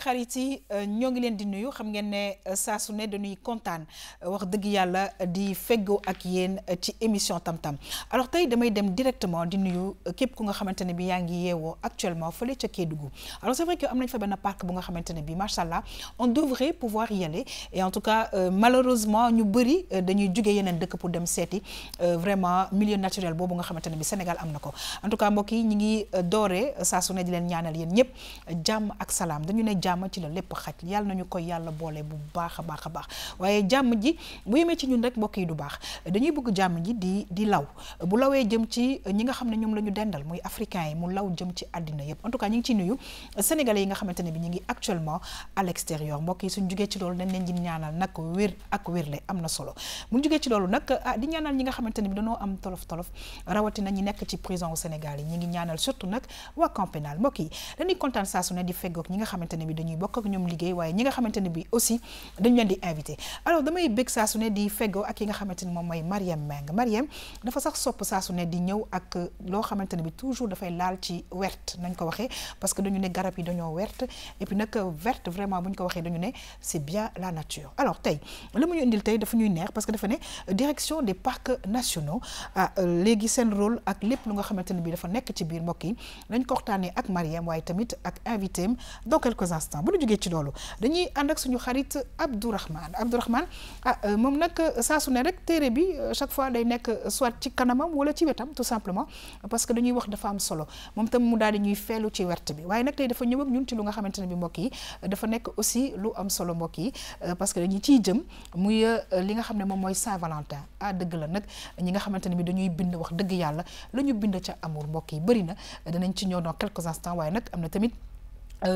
xarit yi ñoo ngi leen di nuyu xam ngeen ne saa su ne dañuy kontaan wax dëgg yàlla di feggoo ak yéen ci émission tam-tam alors tey damay dem directement di nuyu képp ku nga xamante ne bi yaa ngi yeewoo actuellement fële ca Kédougou alors c'est vrai que am nañ fa benn parc bu nga xamante ne bi macha allah on devrait pouvoir y aller et en tout cas malheureusement ñu bëri dañuy jóge yeneen dëkk pour dem seeti vraiment milieu naturel boobu nga xamante ne bi Sénégal am na ko en tout cas mbokk yi ñi ngi dooree saa su ne di leen ñaanal yéen ñëpp jàmm ak salaam dañu ne jàmm ci la lépp xaj yàlla nañu koy yàlla boole bu baax a baax a baax waaye jàmm ji bu yemee ci ñun rek mbokk yi du baax dañuy bëgg jàmm ji di law bu lawee jëm ci ñi nga xam ne ñoom la ñu dendal muy africains yi mu law jëm ci àddina yëpp en tout cas ñu ngi ci nuyu sénégalais yi nga xamante ne bi ñu ngi actuellement à l'extérieur mbokk yi suñ jugee ci loolu dañ leen di ñaanal nag wér ak wérle am na solo bu ñu jugee ci loolu nag di ñaanal ñi nga xamante ne bi dañoo am tolof tolof rawatina ñi nekk ci prison au Sénégal yi ñi ngi ñaanal surtout nag waa camp pénal mbokk yi dañuy kontaan saa su ne di feggoog ñi nga xamante ne bi dañuy bokk ak ñoom liggéey waaye ñi nga xamante ne bi aussi dañu leen di invité alors damay bëgg saa su ne di feggoo ak yi nga xamante ne moom mooy Mariam Meng Mariam dafa sax sopp saa su ne di ñëw ak loo xamante ne bi toujours dafay laal ci wert nañ ko waxee parce que dañu ne garab yi dañoo wert et puis nag verte vraiment bu ñu ko waxee dañu ne c'est bien la nature alors tey la mu ñu indil tey dafa ñuy neex parce que dafa ne direction des parcs nationaux léegi seen rôle ak lépp lu nga xamante ne bi dafa nekk ci biir mbokk yi dañ ko waxtaanee ak Mariam waaye tamit ak invité am dans quelques instants bu ñu jógee ci loolu dañuy ànd ak suñu xarit Abdourahmane moom nag saa su ne rek téere bi chaque fois day nekk soit ci kanamam wala ci wetam tout simplement parce que dañuy wax dafa am solo moom tam mu daal di ñuy feelu ci wert bi waaye nag tey dafa ñëw ak ñun ci lu nga xamante ne bi mbokk yi dafa nekk aussi lu am solo mbokk yi parce que dañuy ciy jëm muy li nga xam ne moom mooy Saint-Valentin dëgg la nag ñi nga xamante ne bi dañuy bind wax dëgg yàlla la ñu bind ca amour mbokk yi bëri na danañ ci ñëw dans quelques instants waaye nag am na tamit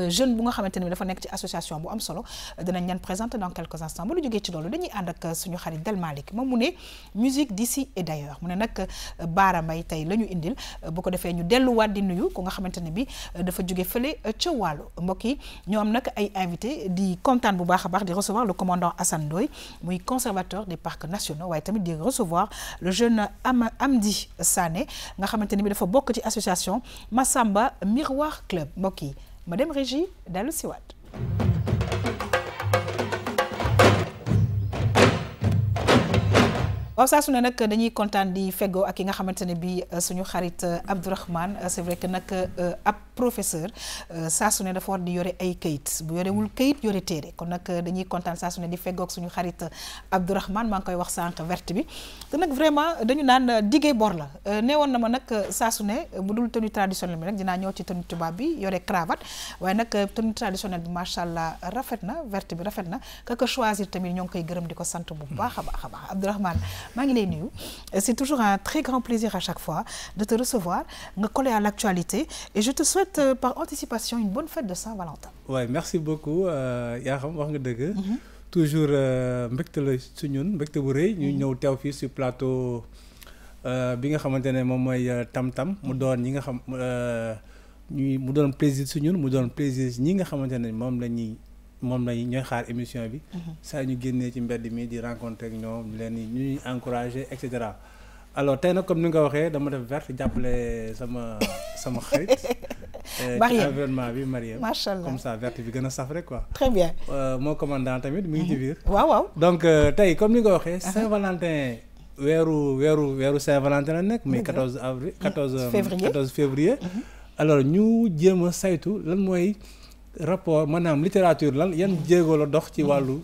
jeune bu nga xamante ne dafa nekk ci association bu am solo dinañ leen présenter dans quelques instants bu ñu jógee ci loolu dañuy ànd ak suñu xarit Del Malick moom mu ne musique d'ici et d'ailleurs mu ne nag Baara May tey la ñu indil bu ko defee ñu delluwaat di nuyu ku nga xamante ne bi dafa jóge fële ca wàllu mbokk yi ñoo am nag ay invité di kontaan bu baax a baax di recevoir le commandant Assane Ndoye muy conservateur des parcs nationaux waaye tamit di recevoir le jeune Amdi Sané nga xamante ne bi dafa bokk ci association Massamba Miroir Club mbokk yi Madame Régie dellu si waat waaw saa su ne nag dañuy kontaan di feggoo ak yi nga xamante ne bi suñu xarit Abdourahmane c'est vrai que nag ab professeur saa su ne dafa war di yore ay kayit bu yorewul kayit yore téere kon nag dañuy kontaan saa su ne di feggoo ak suñu xarit Abdourahmane maa ngi koy wax sànq verte bi te nag vraiment dañu naan diggee bor la neewoon na ma nag saa su ne bu dul tenue traditionnelle bi rek dinaa ñëw ci tenue tubaab bi yore cravate waaye nag tenue traditionnelle bi macha allah rafet na verte bi rafet na ka choisir tamit ñoo ngi koy gërëm di ko sant bu baax a baax a baax Abdourahmane maa ngi lay nuyu c'est toujours un très grand plaisir à chaque fois de te recevoir nga coller à l'actualité et je te souhaite par anticipation une bonne fête de Saint-Valentin. Ouais, merci beaucoup yaa xam wax nga dëgg. toujours mbégte la su ñun mbégte bu rëy ñu ñëw teew fii sur plateau bi nga xamante ne moom mooy tam-tam mu doon ñi nga xam mu doon plaisir su ñun mu doon plaisir ñi nga xamante ne moom lañuy ñooy xaar émission bi saa ñu génnee ci mbedd mi di rencontrer ak ñoom leen ñuy encourager et cetera alors tey nag comme ni nga ko waxee dama def verte jàppale sama xarit ci environnement bi Mariam macha allah comme ça verte bi gën a saf rek quoi très bien moo commandant tamit mi ngi ci biir waaw donc tey comme ni nga ko waxee Saint-Valentin weeru Saint-Valentin la nekk mais 14 février alors ñu jéem a saytu lan mooy rapport maanaam littérature lan yan jéego la dox ci wàllu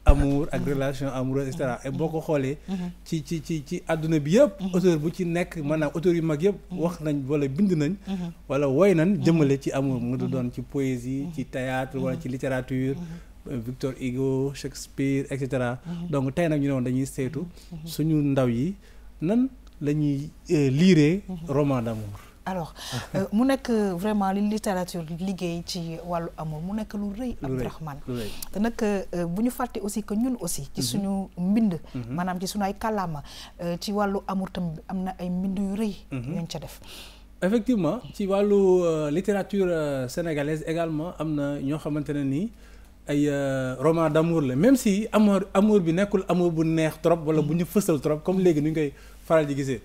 amour ak relation amoureuse et cetera et boo ko xoolee ci àdduna bi yëpp auteur bu ci nekk maanaam auteur yu mag yëpp wax nañ wala bind nañ wala woy nañ jëmale ci amour mu ngi doon ci poésie ci théâtre wala ci littérature Victor Hugo Shakespeare et cetera donc tey nag ñu ne woon dañuy saytu suñu ndaw yi nan la ñuy liiree roman d'amour. alors mu nekk vraiment li littérature liggéey ci wàllu amour mu nekk lu rëy Abdourahmane te nag bu ñu fàtte aussi que ñun aussi ci suñu mbind maanaam ci suñu ay kàllaama ci wàllu amour tam am na ay mbind yu rëy yuñ ca def effectivement ci wàllu littérature sénégalaise également am na ñoo xamante ne nii ay roman d'amour la même si amour bi nekkul amour bu neex trop wala bu ñu fësal trop comme léegi ni ñu koy faral di gisee.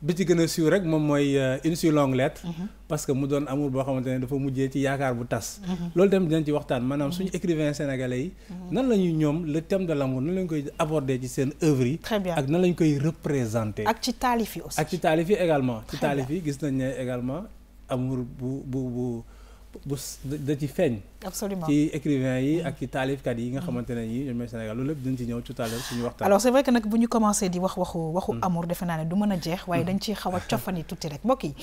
bi ci gën a siiw rek moom mooy une si longue lettre. parce que mu doon amour boo xamante ne dafa mujjee ci yaakaar bu tas. loolu tamit dinañ ci waxtaan maanaam suñu écrivain sénégalais yi. nan la ñuy ñoom le thème de l'amour nan lañ koy aborder ci seen œuvre yi. très bien ak nan lañ koy représenter. ak ci taalif yi aussi. ak ci taalif yi également. ci taalif yi gis nañ ne également amour bu da ci feeñ. absolument ci écrivain yi ak ci taalifkat yi nga xamante ne yi ñoom ñooy Sénégal loolu lépp dañ ci ñëw tout à l'heure suñu waxtaan. alors c'est vrai que nag bu ñu commencé di waxu amour defe naa ne du mën a jeex waaye dañ ciy xaw a cofani tuuti rek mbokk yi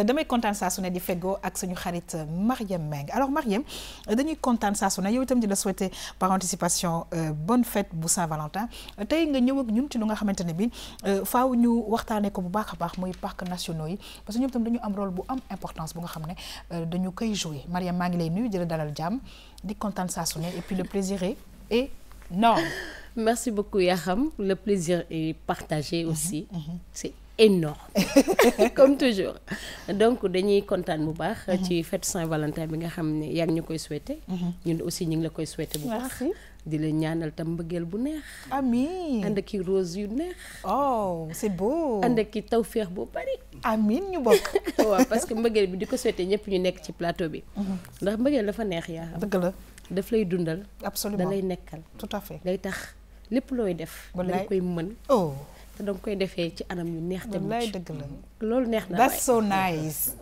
damay kontaan saa su ne di feggoo ak suñu xarit Marième Meng alors Marième dañuy kontaan saa su ne yow itam di la souhaiter par anticipation bonne fête bu Saint-Valentin tey nga ñëw ak ñun ci lu nga xamante ne bi faaw ñu waxtaanee ko bu baax a baax muy parcs nationaux yi parce que ñoom itam dañu am rôle bu am importance bu nga xam ne dañu koy jouer Marième maa ngi lay nuyu di la dalal di kontaan saa su ne et puis le plaisir est énorme. Merci beaucoup Yakham, le plaisir est partagé aussi. C'est énorme comme toujours donc dañuy kontaan bu baax ci fête Saint-Valentin bi nga xam ne yaa ngi ñu koy souhaiter ñun aussi ñu ngi la koy souhaiter bu baax di la ñaanal tam mbëggeel bu neex amiin ànd ak i rose yu neex oh c'est beau ànd ak i tawféex bu bari amiin ñu bokk waaw parce que mbëggeel bi di ko souhaiter ñëpp ñu nekk ci plateau bi ndax mbëggeel dafa neex yaa xam dëgg la daf lay dundal absolument da lay nekkal tout à fait day tax lépp looy def da koy mën te danga koy defee ci anam yu neex te wallaay dëgg la loolu neex na that's so nice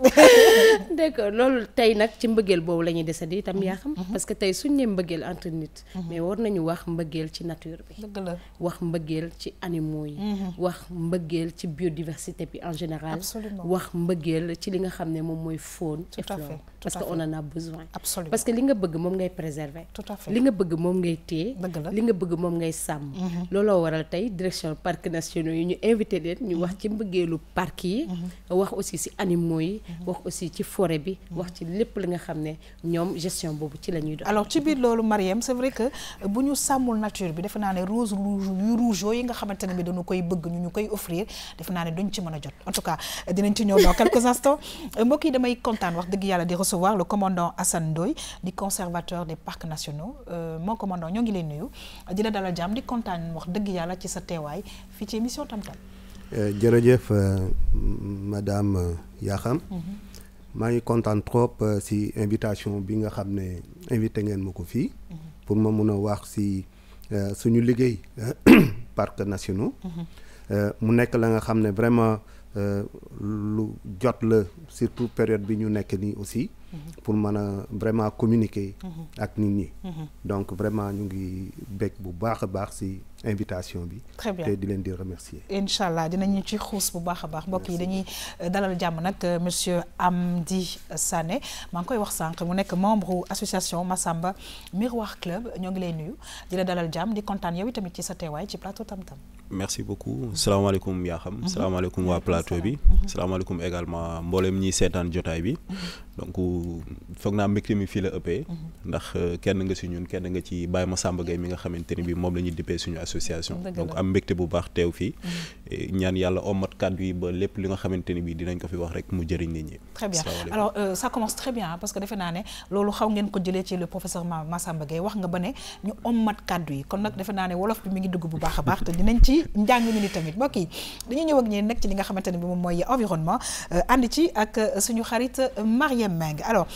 d'accord loolu tey nag ci mbëggeel boobu la ñuy desandi itam yaa xam parce que tey suñ ne mbëggeel entre nit mais war nañu wax mbëggeel ci nature bi dëgg la wax mbëggeel ci animaux yi wax mbëggeel ci biodiversité bi en général wax mbëggeel ci li nga xam ne moom mooy faune et flore parce que on en a besoin absolument parce que li nga bëgg moom ngay préserver tout à fait li nga bëgg moom ngay téye dëgg la li nga bëgg moom ngay sàmm looloo waral tey direction parc nationaux yi ñu invité leen ñu wax ci mbëggeelu parc yi wax aussi ci animaux yi wax aussi ci forêt bi wax ci lépp li nga xam ne ñoom gestion boobu ci la ñuy doon alors ci biir loolu Marième c'est vrai que bu ñu sàmmul nature bi defe naa ne rose yu rouge yi nga xamante ne bi dañu koy bëgg ñu koy offrir defe naa ne duñ ci mën a jot en tout cas dinañ ci ñëw dans quelques instants mbokk yi damay kontaan wax dëgg yàlla di recevoir le commandant Assane Ndoye di conservateur des parcs nationaux mon commandant ñoo ngi lay nuyu di la dalal jàmm di kontaan wax dëgg yàlla ci sa teewaay fii ci émission Tam Tam. jërëjëf madame Yakham maa ngi kontaan trop si invitation bi nga xam ne invité ngeen ma ko fii pour ma mun a wax si suñu liggéey parcs nationaux mu nekk la nga xam ne vraiment lu jot la surtout période bi ñu nekk nii aussi pour mën a vraiment communiquer ak nit ñi donc vraiment ñu ngi bég bu baax a baax si invitation bi très bien te di leen di remercier inch'Allah dinañu ci xuus bu baax a baax mbokk yi dañuy dalal jàmm nag monsieur Amdi Sané maa ngi koy wax sànq mu nekk membre association Massamba Miroir Club ñoo ngi lay nuyu di la dalal jàmm di kontaan yow tamit ci sa teewaay ci plateau Tam Tam. merci beaucoup salaamaaleykum Yakham salaamaaleykum waa plateau bi salaamaaleykum également mboolem ñiy seetaan jotaay bi donc foog naa mbégte mi fii la ëppee ndax kenn nga si ñun kenn nga ci Baye Massamba Gueye mi nga xamante ni bi moom la ñuy dippee suñu association donc am mbégte bu baax teew fii ñaan yàlla omat kàddu yi ba lépp li nga xamante ni bi dinañ ko fi wax rek mu jëriñ nit ñi. très bien alors ça commence très bien parce que defe naa ne loolu xaw ngeen ko jëlee ci le professeur Massamba Gueye wax nga ba ne ñu omat kàddu yi kon nag defe naa ne wolof bi mi ngi dugg bu baax a baax te dinañ ci njàng ñu ni tamit mbokk yi dañuy ñëw ak ñeen nag ci li nga xamante ne bi moom mooy environnement ànd ci ak suñu xarit Marième Meng alors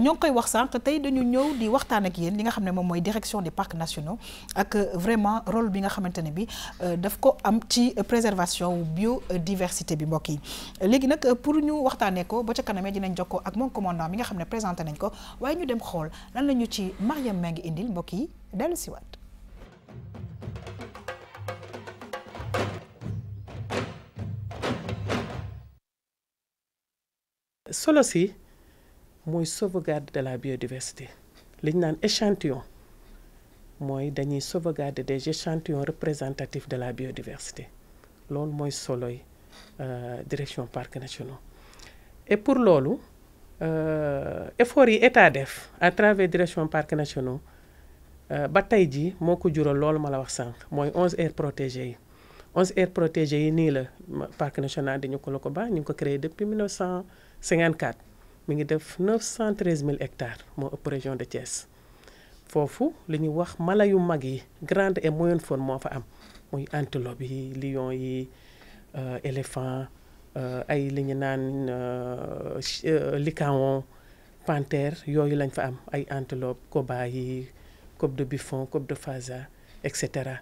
ñoo ngi koy wax sànq tey dañu ñëw di waxtaan ak yéen li nga xam ne moom mooy direction des parcs nationaux ak vraiment rôle bi nga xamante ne bi daf ko am ci préservation biodiversité bi mbokk yi léegi nag pour ñu waxtaanee ko ba ca kanamee dinañ jokkoo ak mon commandant bi nga xam ne présenté nañ ko waaye ñu dem xool lan la ñu ci Marième Meng indil mbokk yi dellu si waat. solo si mooy sauvegarde de la biodiversité li ñu naan échantillon mooy dañuy sauvegarder des échantillons représentatifs de la biodiversité loolu mooy soloy direction parcs nationaux et pour loolu effort yi état def à travers direction parcs nationaux ba tey ji moo ko jural loolu ma la wax sànq mooy 11 aires protégées yi 11 aires protégées yi nii la parc national di Niokolo-Koba ba ñu ngi ko créé depuis 1954 mi ngi def 913 000 hectares moo ëpp région de Thiès foofu li ñuy wax mala yu mag yi grande et moyenne faune moo fa am muy antilope yi lion yi éléphant ay li ñu naan lycaon panthère yooyu lañ fa am ay antilope cobaye coq de Buffon coq de Fasa et cetera.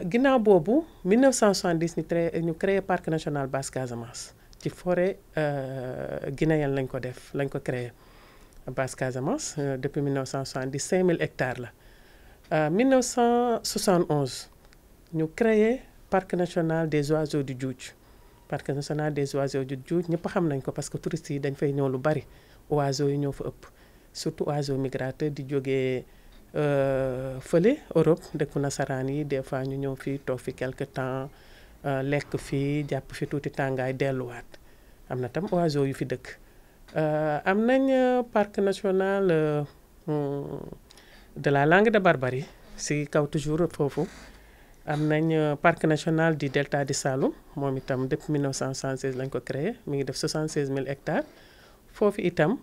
Ginnaaw boobu 1970 ñu créé parc national Basse Casamance ci forêt guinéenne lañ ko créé Basse Casamance depuis 1970 5000 hectares la. 1971 ñu créé parc national des oiseaux du Djoudj. Parc national des oiseaux du Djoudj ñëpp xam nañ ko parce que touristes yi dañ fay ñëw lu bari oiseaux yi ñoo fa ëpp surtout oiseaux migrateurs di jógee fële Europe dëkku nasaraan yi des fois ñu ñëw fii toog fi quelque temps lekk fii jàpp fi tuuti tàngaay delluwaat am na tam oiseaux yu fi dëkk. am nañ parc national de la langue de Barbarie si kaw toujours foofu. am nañ parc national du delta du Saloum moom itam depuis 1976 lañ ko créé mi ngi def 76000 hectares foofu itam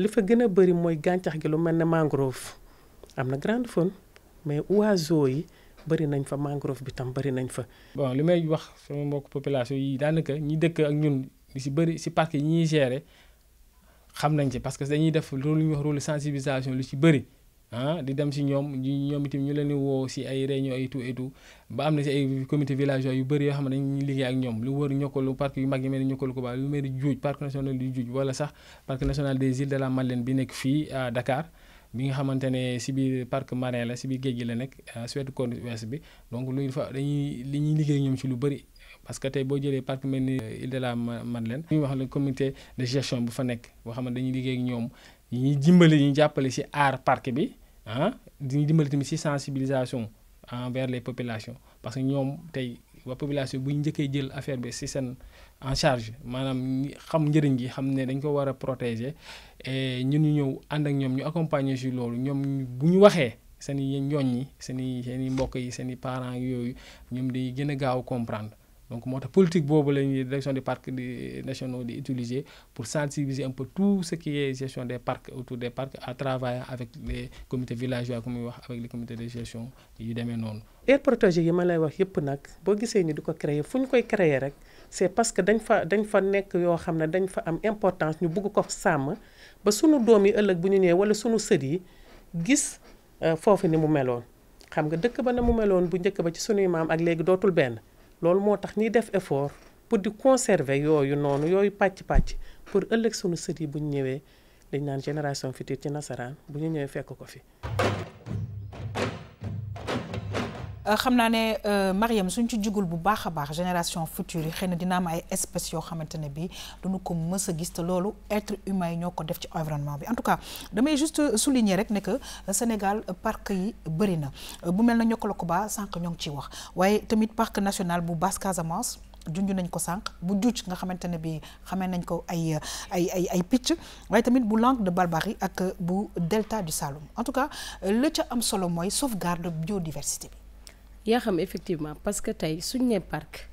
li fa gën a bëri mooy gàncax gi lu mel ne mangrove am na grande faune mais oiseaux yi bëri nañ fa mangrove bi tam bëri nañ fa. bon li may wax sama mbokk population yi daanaka ñi dëkk ak ñun li si bëri si parc yi ñuy gérer xam nañ ci parce que dañuy def loolu lu ñuy wax rôle sensibilisation lu ci bëri. di dem si ñoom itam ñu leen di woo si ay réunion et tout ba am na si ay comité villageois yu bëri yoo xam ne dañuy liggéey ak ñoom lu wër ñokkalu parc yu mag yi mel ni ñokkalu ko ba lu mel ni Djoudj parc national du Djoudj wala sax parc national des îles de la Madeleine bi nekk fii à Dakar bi nga xamante ne si biir parc marin la si biir géej gi la nekk si wetu côte ouest bi donc lu fa li ñuy liggéey ak ñoom si lu bëri parce que tey boo jëlee parc mel ni île de la Madeleine ñuy wax le comité de gestion bu fa nekk boo xam ne dañuy liggéey ak ñoom ñuy dimbali ñu jàppale si aar parc bi di dimbali tamit ci sensibilisation envers les populations parce que ñoom tey waa population bu ñu njëkkee jël affaire bi ci seen en charge maanaam xam njëriñ gi xam ne dañ ko war a protéger et ñun ñu ñëw ànd ak ñoom ñu accompagner ci loolu ñoom bu ñu waxee seen i ñooñ ñi seen i mbokk yi seen i parents yooyu ñoom di gën a gaaw comprendre donc moo tax politique boobu la ñuy direction des parcs nationaux di utiliser pour sensibiliser un peu tout ce qui est gestion des parcs autour des parcs à travailler avec les comités villageois comme wax avec les comités de gestion yu demee noonu. aire protégée yi ma lay wax yëpp nag boo gisee ni di ko créer fu ñu koy créer rek c'est parce que dañ fa nekk yoo xam ne dañ fa am importance ñu bugg ko sàmm ba sunu doom yi ëllëg bu ñu ñëwee wala sunu sët yi gis foofu ni mu meloon xam nga dëkk ba na mu meloon bu njëkk ba ci sunuy maam ak léegi dootul benn. loolu moo tax ñuy def effort pour di conserver yooyu noonu yooyu pàcc pour ëllëg sunu sët yi bu ñu ñëwee dañ naan génération future ci nasaraan bu ñu ñëwee fekk ko fi. xam naa ne Mariam suñ ci jugul bu baax a baax génération future yi xëy na dina am ay espèces yoo xamante ne bii duñu ko mës a gis te loolu être humain yi ñoo ko def ci environnement bi en tout cas damay juste souligner rek ne que Sénégal parc yi bëri na bu mel na Niokolo-Koba sànq ñoo ngi ciy wax waaye tamit parc national bu Basse Casamance junj nañ ko sànq bu Djoudj nga xamante ne bii xamee nañ ko ay picc waaye tamit bu langue de Barbarie ak bu delta du Saloum en tout cas la ca am solo mooy sauvegarde biodiversité bi. yaa xam effectivement parce que tey suñ ne parc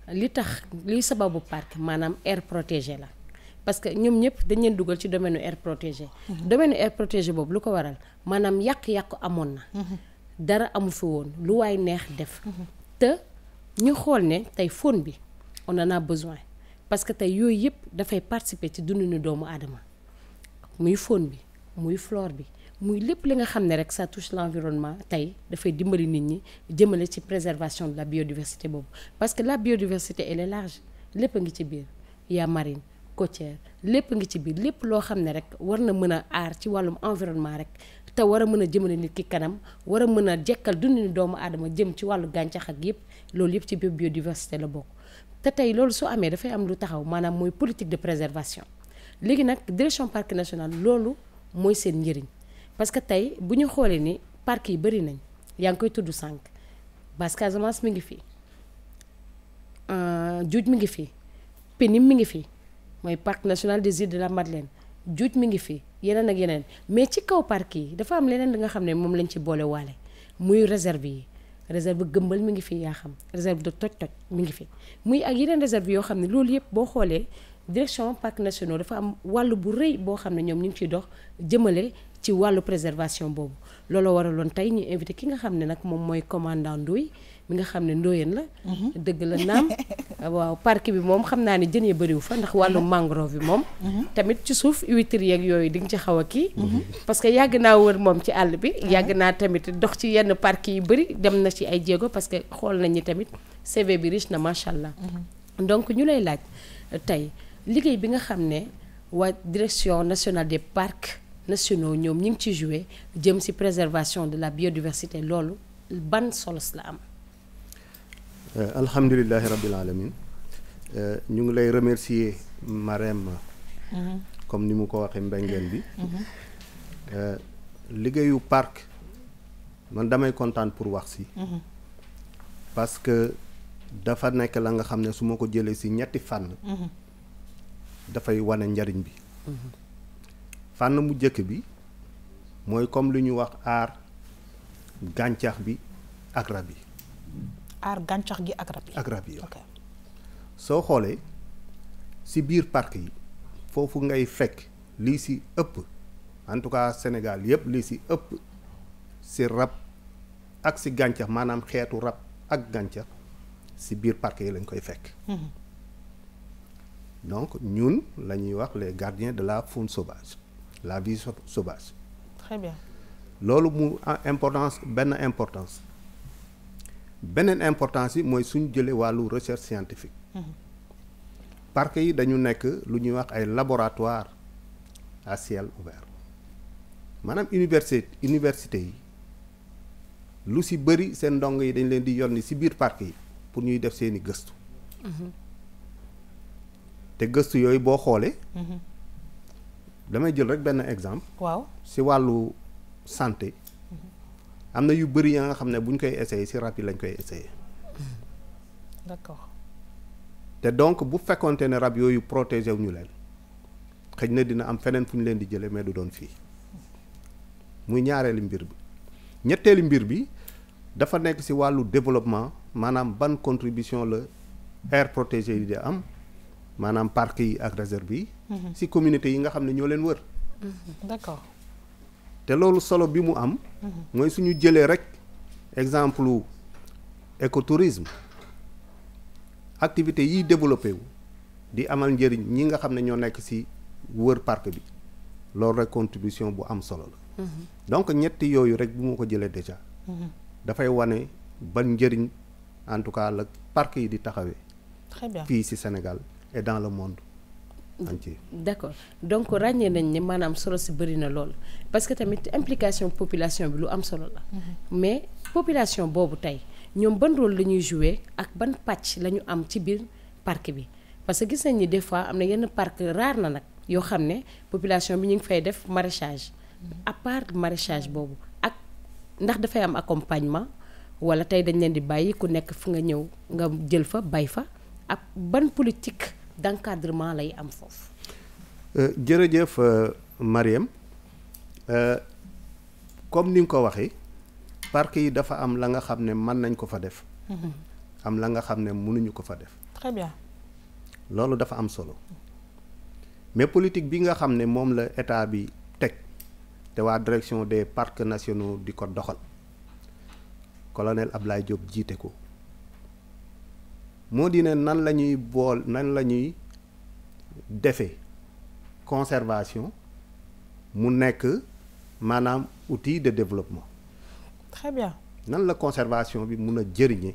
li sababu parc maanaam aire protégée la parce que ñoom ñëpp dañ leen dugal ci domaine aire protégée. domaine aire protégée boobu lu ko waral maanaam yàq-yàq amoon na. dara amu fi woon lu waay neex def. te ñu xool ne tey faune bi on en a besoin parce que tey yooyu yëpp dafay participer ci dundinu doomu aadama muy faune bi muy flore bi. muy lépp li nga xam ne rek ça touche l'environnement tey dafay dimbali nit ñi jëmale ci préservation de la biodiversité boobu parce que la biodiversité elle est large lépp a ngi ci biir y a marine côtière lépp a ngi ci biir lépp loo xam ne rek war na mën a aar ci wàllum environnement rek te war a mën a jëmale nit ki kanam war a mën a jekkal dundinu doomu aadama jëm ci wàllu gàncax ak yëpp loolu yëpp ci biir biodiversité la bokk te tey loolu su amee dafay am lu taxaw maanaam mooy politique de préservation léegi nag direction parc national loolu mooy seen njëriñ parce que tey bu ñu xoolee ni parc yi bëri nañ yaa ngi koy tudd sànq Basse Casamance mi ngi fi Djoudj mi ngi fi Pénim mi ngi fi mooy parc national des îles de la Madeleine Djoudj mi ngi fi yeneen ak yeneen mais ci kaw parc yi dafa am leneen li nga xam ne moom lañ ci boole waale muy réserve yi réserve Gëmbal mi ngi fi yaa xam réserve de Toj-Toj mi ngi fi muy ak yeneen réserve yoo xam ne loolu yëpp boo xoolee direction parc national dafa am wàllu bu rëy boo xam ne ñoom ñu ngi ciy dox jëmale ci wàllu préservation boobu looloo waraloon tey ñu invité ki nga xam ne nag moom mooy commandant Ndoye mi nga xam ne Ndoyeen la dëgg la naam waaw parc bi moom xam naa ne jën ya bëriwu fa ndax wàllu mangrove bi moom tamit ci suuf huîtres yeeg yooyu di nga ci xaw a kii parce que yàgg naa wër moom ci àll bi yàgg naa tamit dox ci yenn parc yi bëri dem na ci ay jéego parce que xool nañ ni tamit CV bi riche na macha allah donc ñu lay laaj tey liggéey bi nga xam ne waa direction nationale des parcs nationaux ñoom ñi ngi ci joué jëm ci préservation de la biodiversité loolu ban solos la am. alhamdulilahi rabbil alamin ñu ngi lay remercier Marème comme ni mu ko waxee mbengeen bi liggéeyu parc man damay kontaan pour wax si parce que dafa nekk la nga xam ne su ma ko jëlee si ñetti fànn dafay wane njariñ bi fànn mu jëkk bi mooy comme lu ñu wax aar gàncax bi ak rab yi aar gàncax gi ak rab yi ok soo xoolee si biir parc yi foofu ngay fekk lii si ëpp en tout cas Sénégal yépp lii si ëpp si rab ak si gàncax maanaam xeetu rab ak gàncax si biir parc yi lañ koy fekk donc ñun la ñuy wax les gardiens de la faune sauvage la vie sauvage très bien loolu mu importance benn importance beneen importance yi mooy suñ jëlee wàllu recherche scientifique parc yi dañu nekk lu ñuy wax ay laboratoire à ciel ouvert maanaam université yi lu si bëri seen ndong yi dañ leen di yónni si biir parc yi pour ñuy def seeni gëstu te gëstu yooyu boo xoolee damay jël rek benn exemple waaw si wàllu santé am na yu bëri ya nga xam ne bu ñu koy essayer si rab yi lañ koy essayer d'accord te donc bu fekkonte ne rab yooyu protégé wu ñu leen xëy na dina am feneen fu ñu leen di jëlee mais du doon fii muy ñaareelu mbir bi ñetteelu mbir bi dafa nekk si wàllu développement maanaam ban contribution la aire protégée yi di am maanaam parc yi ak réserve yi si communauté yi nga xam ne ñoo leen wër d'accord te loolu solo bi mu am mooy suñu jëlee rek exemple écotourisme activité yiy développé wu di amal njëriñ ñi nga xam ne ñoo nekk ci wër parc bi loolu rek contribution bu am solo la donc ñetti yooyu rek bu ma ko jëlee déjà dafay wane ban njëriñ en tout cas la parc yi di taxawee très bien fii ci Sénégal et dans le monde entier. d'accord donc ràññee nañ ne maanaam solo si bëri na lool parce que tamit implication population bi lu am solo la mais population boobu tey ñoom ban rôle la ñuy jouer ak ban pàcc la ñu am ci biir parc bi parce que gis nañ ni des fois am na yenn parc rare na nag yoo xam ne population bi ñu ngi fay def maraîchage à part maraîchage boobu ak ndax dafay am accompagnement wala tey dañ leen di bàyyi ku nekk fu nga ñëw nga jël fa bay fa ak ban politique d'encadrement lay am foofu. jërëjëf Mariam comme ni nga ko waxee parc yi dafa am la nga xam ne mën nañ ko fa def am la nga xam ne mënuñu ko fa def très bien loolu dafa am solo mais politique bi nga xam ne moom la état bi teg te waa direction des parcs nationaux di ko doxal colonel Ablaye Diop jiite ko moo di ne nan la ñuy defee conservation mu nekk maanaam outil de développement. très bien nan la conservation bi mun a jëriñe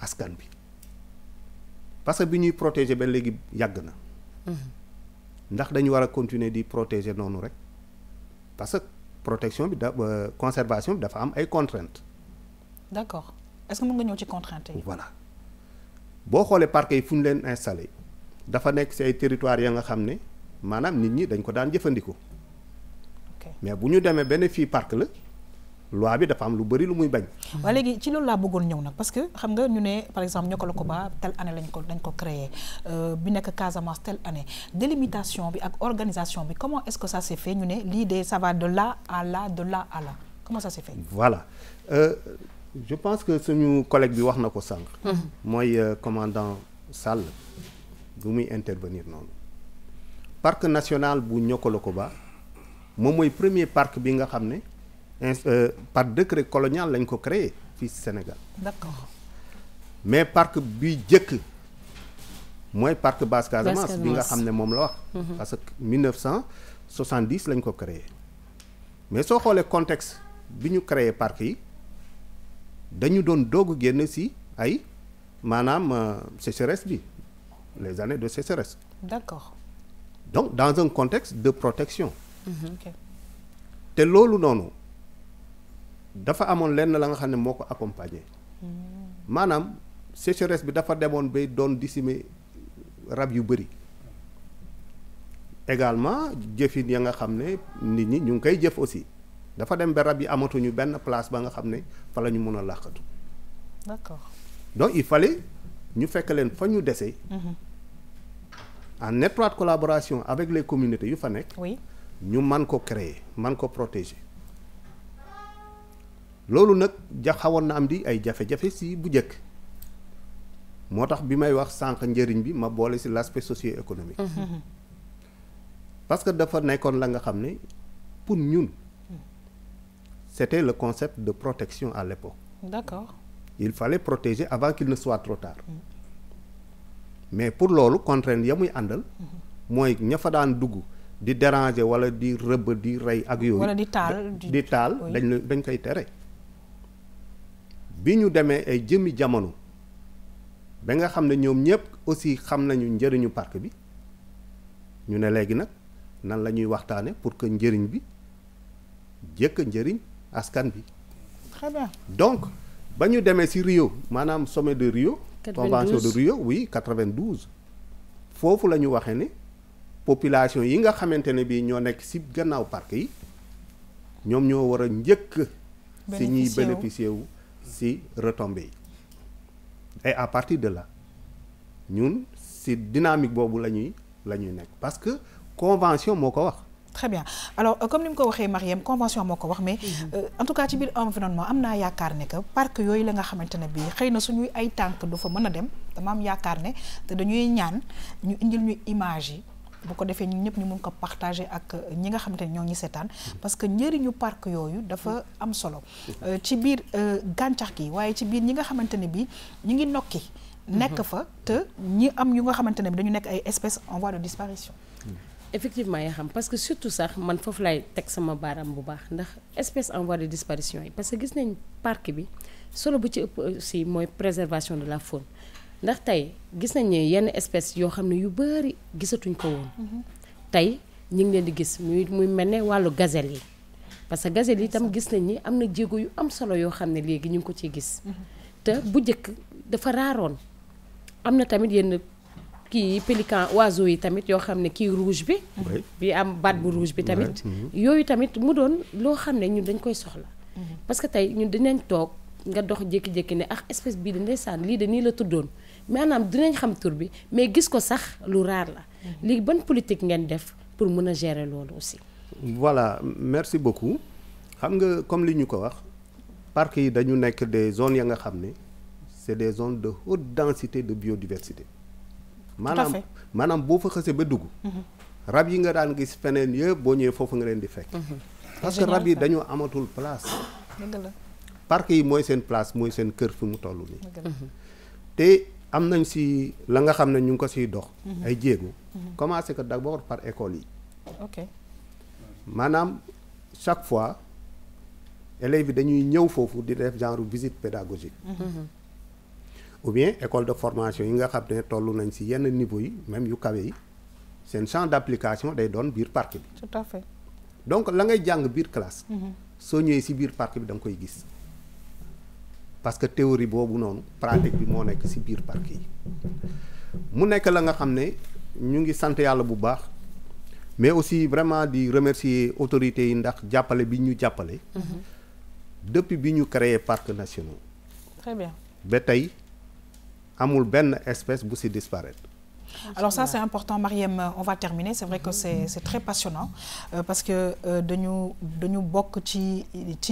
askan bi parce que bi ñuy protéger ba léegi yàgg na ndax dañu war a continuer di protéger noonu rek parce que protection bi conservation bi dafa am ay contraintes. d'accord est-ce que mën nga ñëw ci contraintes yi. voilà boo xoolee parc yi fu ñu leen installé dafa nekk ci ay territoires ya nga xam ne maanaam nit ñi dañ ko daan jëfandikoo mais bu ñu demee benn fii parc la loi bi dafa am lu bari lu muy bañ. waaye léegi ci loolu laa bëggoon ñëw nag parce que xam nga ñu ne par exemple Niokolo-Koba telle année dañ ko créé bi nekk Casamance telle année délimitation bi ak organisation bi comment est-ce que ça s'est fait ñu ne lii de ça va de là à là de là à là comment ça s'est fait. voilà je pense que suñu collègue bi wax na ko sànq. mooy commandant Sall bu muy intervenir noonu. parc national bu Niokolo-Koba moom mooy premier parc bi nga xam ne par décret colonial lañ ko créé fii Sénégal. D'accord. mais parc bi jëkk mooy parc Basse Casamance bi nga xam ne moom la wax. parce que 1970 lañ ko créé mais soo xoolee contexte bi ñu créé parc yi dañu doon doog génn ci ay maanaam sécheresse bi les années de sécheresse. D'accord. donc dans un contexte de protection. Ok. te loolu noonu dafa amoon lenn la nga xam ne moo ko accompagner maanaam sécheresse bi dafa demoon bay doon décimer rab yu bëri également jëfin ya nga xam ne nit ñi ñu ngi koy jëf aussi dafa dem ba rab yi amatuñu benn place ba nga xam ne fa la ñu mën a làqatu. D'accord. donc il fallait ñu fekk leen fa ñu dese. en étroite collaboration avec les communautés yu fa nekk. Oui. ñu man ko créer man ko protéger loolu nag xawoon na am di ay jafe-jafe si bu njëkk moo tax bi may wax sànq njëriñ bi ma boole si l'aspect socio-économique. parce que dafa nekkoon la nga xam ne pour ñun c'était le concept de protection à l'époque. D'accord. il fallait protéger avant qu'il ne soit trop tard. mais pour loolu contrainte ya muy àndal. mooy ña fa daan dugg di déranger wala di rëbb di rey ak yooyu. wala di taal di taal dañ koy tere. bi ñu demee ay jëmmi jamono ba nga xam ne ñoom ñëpp aussi xam nañu njëriñu parc bi ñu ne léegi nag nan la ñuy waxtaane pour que njëriñ bi jëkk njëriñ askan bi. Très bien. donc ba ñu demee ci Rio maanaam sommet de Rio. 92. convention de Rio oui 92. foofu la ñu waxee ne population yi nga xamante ne bii ñoo nekk ci gannaaw parc yi ñoom ñoo war a njëkk ci ñiy bénéficier wu ci retombées yi et à partir de là ñun ci dynamique boobu la ñuy nekk parce que convention moo ko wax. Très bien alors comme ni mu ko waxee Marième convention moo ko wax mais en tout cas ci biir environnement am naa yaakaar ne que parc yooyu la nga xamante ne bii xëy na suñuy ay tànk du fa mën a dem dama am yaakaar ne te dañuy ñaan ñu indil ñu image yi bu ko defee ñun ñëpp ñu mun ko partager ak ñi nga xamante ne ñoo ngi seetaan parce que njëriñu parc yooyu dafa am solo ci biir gàncax gi waaye ci biir ñi nga xamante ne bii ñu ngi nokki nekk fa te ñi am yu nga xamante ne bi dañu nekk ay espèces en voie de disparition. effectivement yaa xam parce que surtout sax man foofu lay teg sama baaraam bu baax ndax espèce en voie de disparition yi parce que gis nañ parc bi solo bu ci ëpp aussi mooy préservation de la faune ndax tey gis nañ ne yenn espèces yoo xam ne yu bari gisatuñ ko woon tey ñu ngi leen di gis muy mel ne wàllu gazelle yi parce que gazelle yi itam gis nañ ni am na jéego yu am solo yoo xam ne léegi ñu ngi ko ciy gis te bu njëkk dafa raaroon am na tamit yenn kii pélican oiseau yi tamit yoo xam ne kii rouge bi bi am baat bu rouge bi tamit yooyu tamit mu doon loo xam ne ñun dañ koy soxla parce que tey ñun dinañ toog nga dox jékki-jékki ne espèce bii de ndeysaan lii de nii la tuddoon maanaam dinañ xam tur bi mais gis ko sax lu raar la léegi ban politique ngeen def pour mën a gérer loolu aussi. voilà merci beaucoup xam nga comme li ñu ko wax parc yi dañu nekk des zones ya nga xam ne c'est des zones de haute densité de biodiversité. maanaam boo fa xësee ba dugg rab yi nga daan gis feneen yëpp boo ñëwee foofu nga leen di fekk parce que rab yi dañoo amatul place parc yi mooy seen place mooy seen kër fi mu toll nii te am nañ ci la nga xam ne ñu ngi ko ciy dox ay jéego commencé que d'abord par école yi maanaam chaque fois élèves yi dañuy ñëw foofu di def genre visite pédagogique ou bien école de formation yi nga xam ne toll nañ ci yenn niveau yi même yu kawe yi seen champ d'application day doon biir parc bi. Tout à fait. donc la ngay jàng biir classe. soo ñëwee ci biir parc bi da nga koy gis parce que théorie boobu noonu pratique bi moo nekk ci biir parc yi mu nekk la nga xam ne ñu ngi sant yàlla bu baax mais aussi vraiment di remercier autorités yi ndax jàppale bi ñu jàppale. depuis bi ñu créé parcs nationaux. Très bien. ba tey. amul benn espèce bu ci disparaître. Alors ça c'est important Marième, on va terminer, c'est vrai que c'est très passionnant parce que dañu bokk ci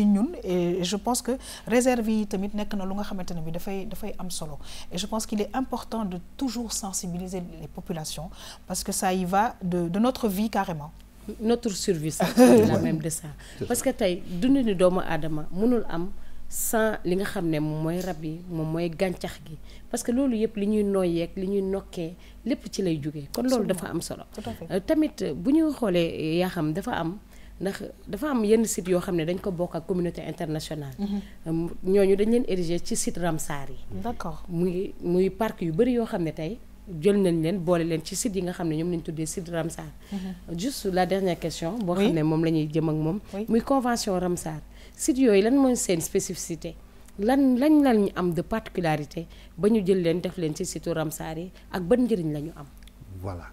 ñun et je pense que réserve yi tamit nekk na lu nga xamante ne bi dafay am solo et je pense qu'il est important de toujours sensibiliser les populations parce que ça y va de notre vie carrément. notre survie sax la même de ça parce que tey dundu ni doomu aadama mënul am sans li nga xam ne moom mooy rab yi moom mooy gàncax gi parce que loolu yëpp li ñuy noyyeeg li ñuy nokkee lépp ci lay jógee kon loolu dafa am solo tamit bu ñu xoolee yaa xam dafa am ndax dafa am yenn site yoo xam ne dañ ko bokk ak communauté internationale ñooñu dañ leen ériger ci site Ramsar yi d'accord muy parc yu bëri yoo xam ne tey jël nañ leen boole leen ci site yi nga xam ne ñoom lañ tuddee site Ramsar juste la dernière question boo xam ne moom la ñuy jëm ak moom muy convention Ramsar site yooyu lan mooy seen spécificité lañ am de particularité ba ñu jël leen def leen ci site Ramsar yi ak ban njëriñ la ñu am voilà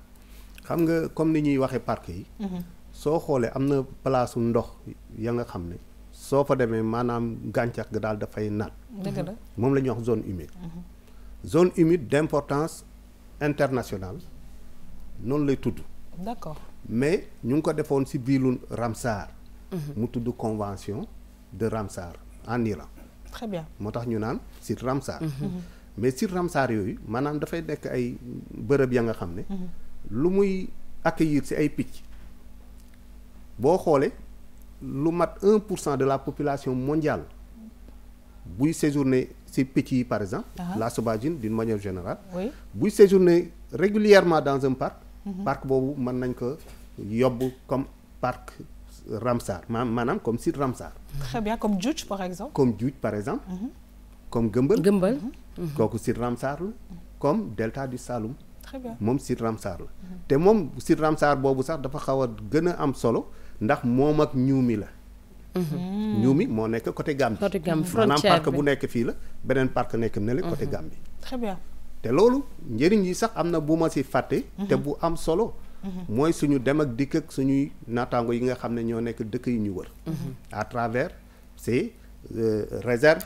xam nga comme ni ñuy waxee parc yi soo xoolee am na palaasu ndox ya nga xam ne soo fa demee maanaam gàncax ga daal dafay naat moom la ñuy wax zone humide zone humide d'importance internationale noonu lay tudd d'accord mais ñu ngi ko defoon ci biiru Ramsar mu tudd convention de Ramsar en Iran très bien moo tax ñu naan site Ramsar mais site Ramsar yooyu maanaam dafay nekk ay bërëb ya nga xam ne lu muy accueillir ci ay picc boo xoolee lu mat 1% de la population mondiale buy séjourner ci picc yi par exemple la sauvagine d'une manière générale buy séjourner régulièrement dans un parc boobu mën nañ ko yóbbu comme parc Ramsar maanaam comme site Ramsar très bien comme Djoudj par exemple comme Gëmbël kooku site Ramsar la comme delta du Saloum très bien moom site Ramsar la te moom site Ramsar boobu sax dafa xaw a gën a am solo ndax moom ak Ñuumi la Ñuumi moo nekk côté Gambie maanaam parc bu nekk fii la beneen parc nekk ne la côté Gambie très bien te loolu njëriñ yi sax am na bu ma ci fàtte te bu am solo mooy suñu dem ak dikk ak suñuy naataango yi nga xam ne ñoo nekk dëkk yi ñu wër à travers ces réserves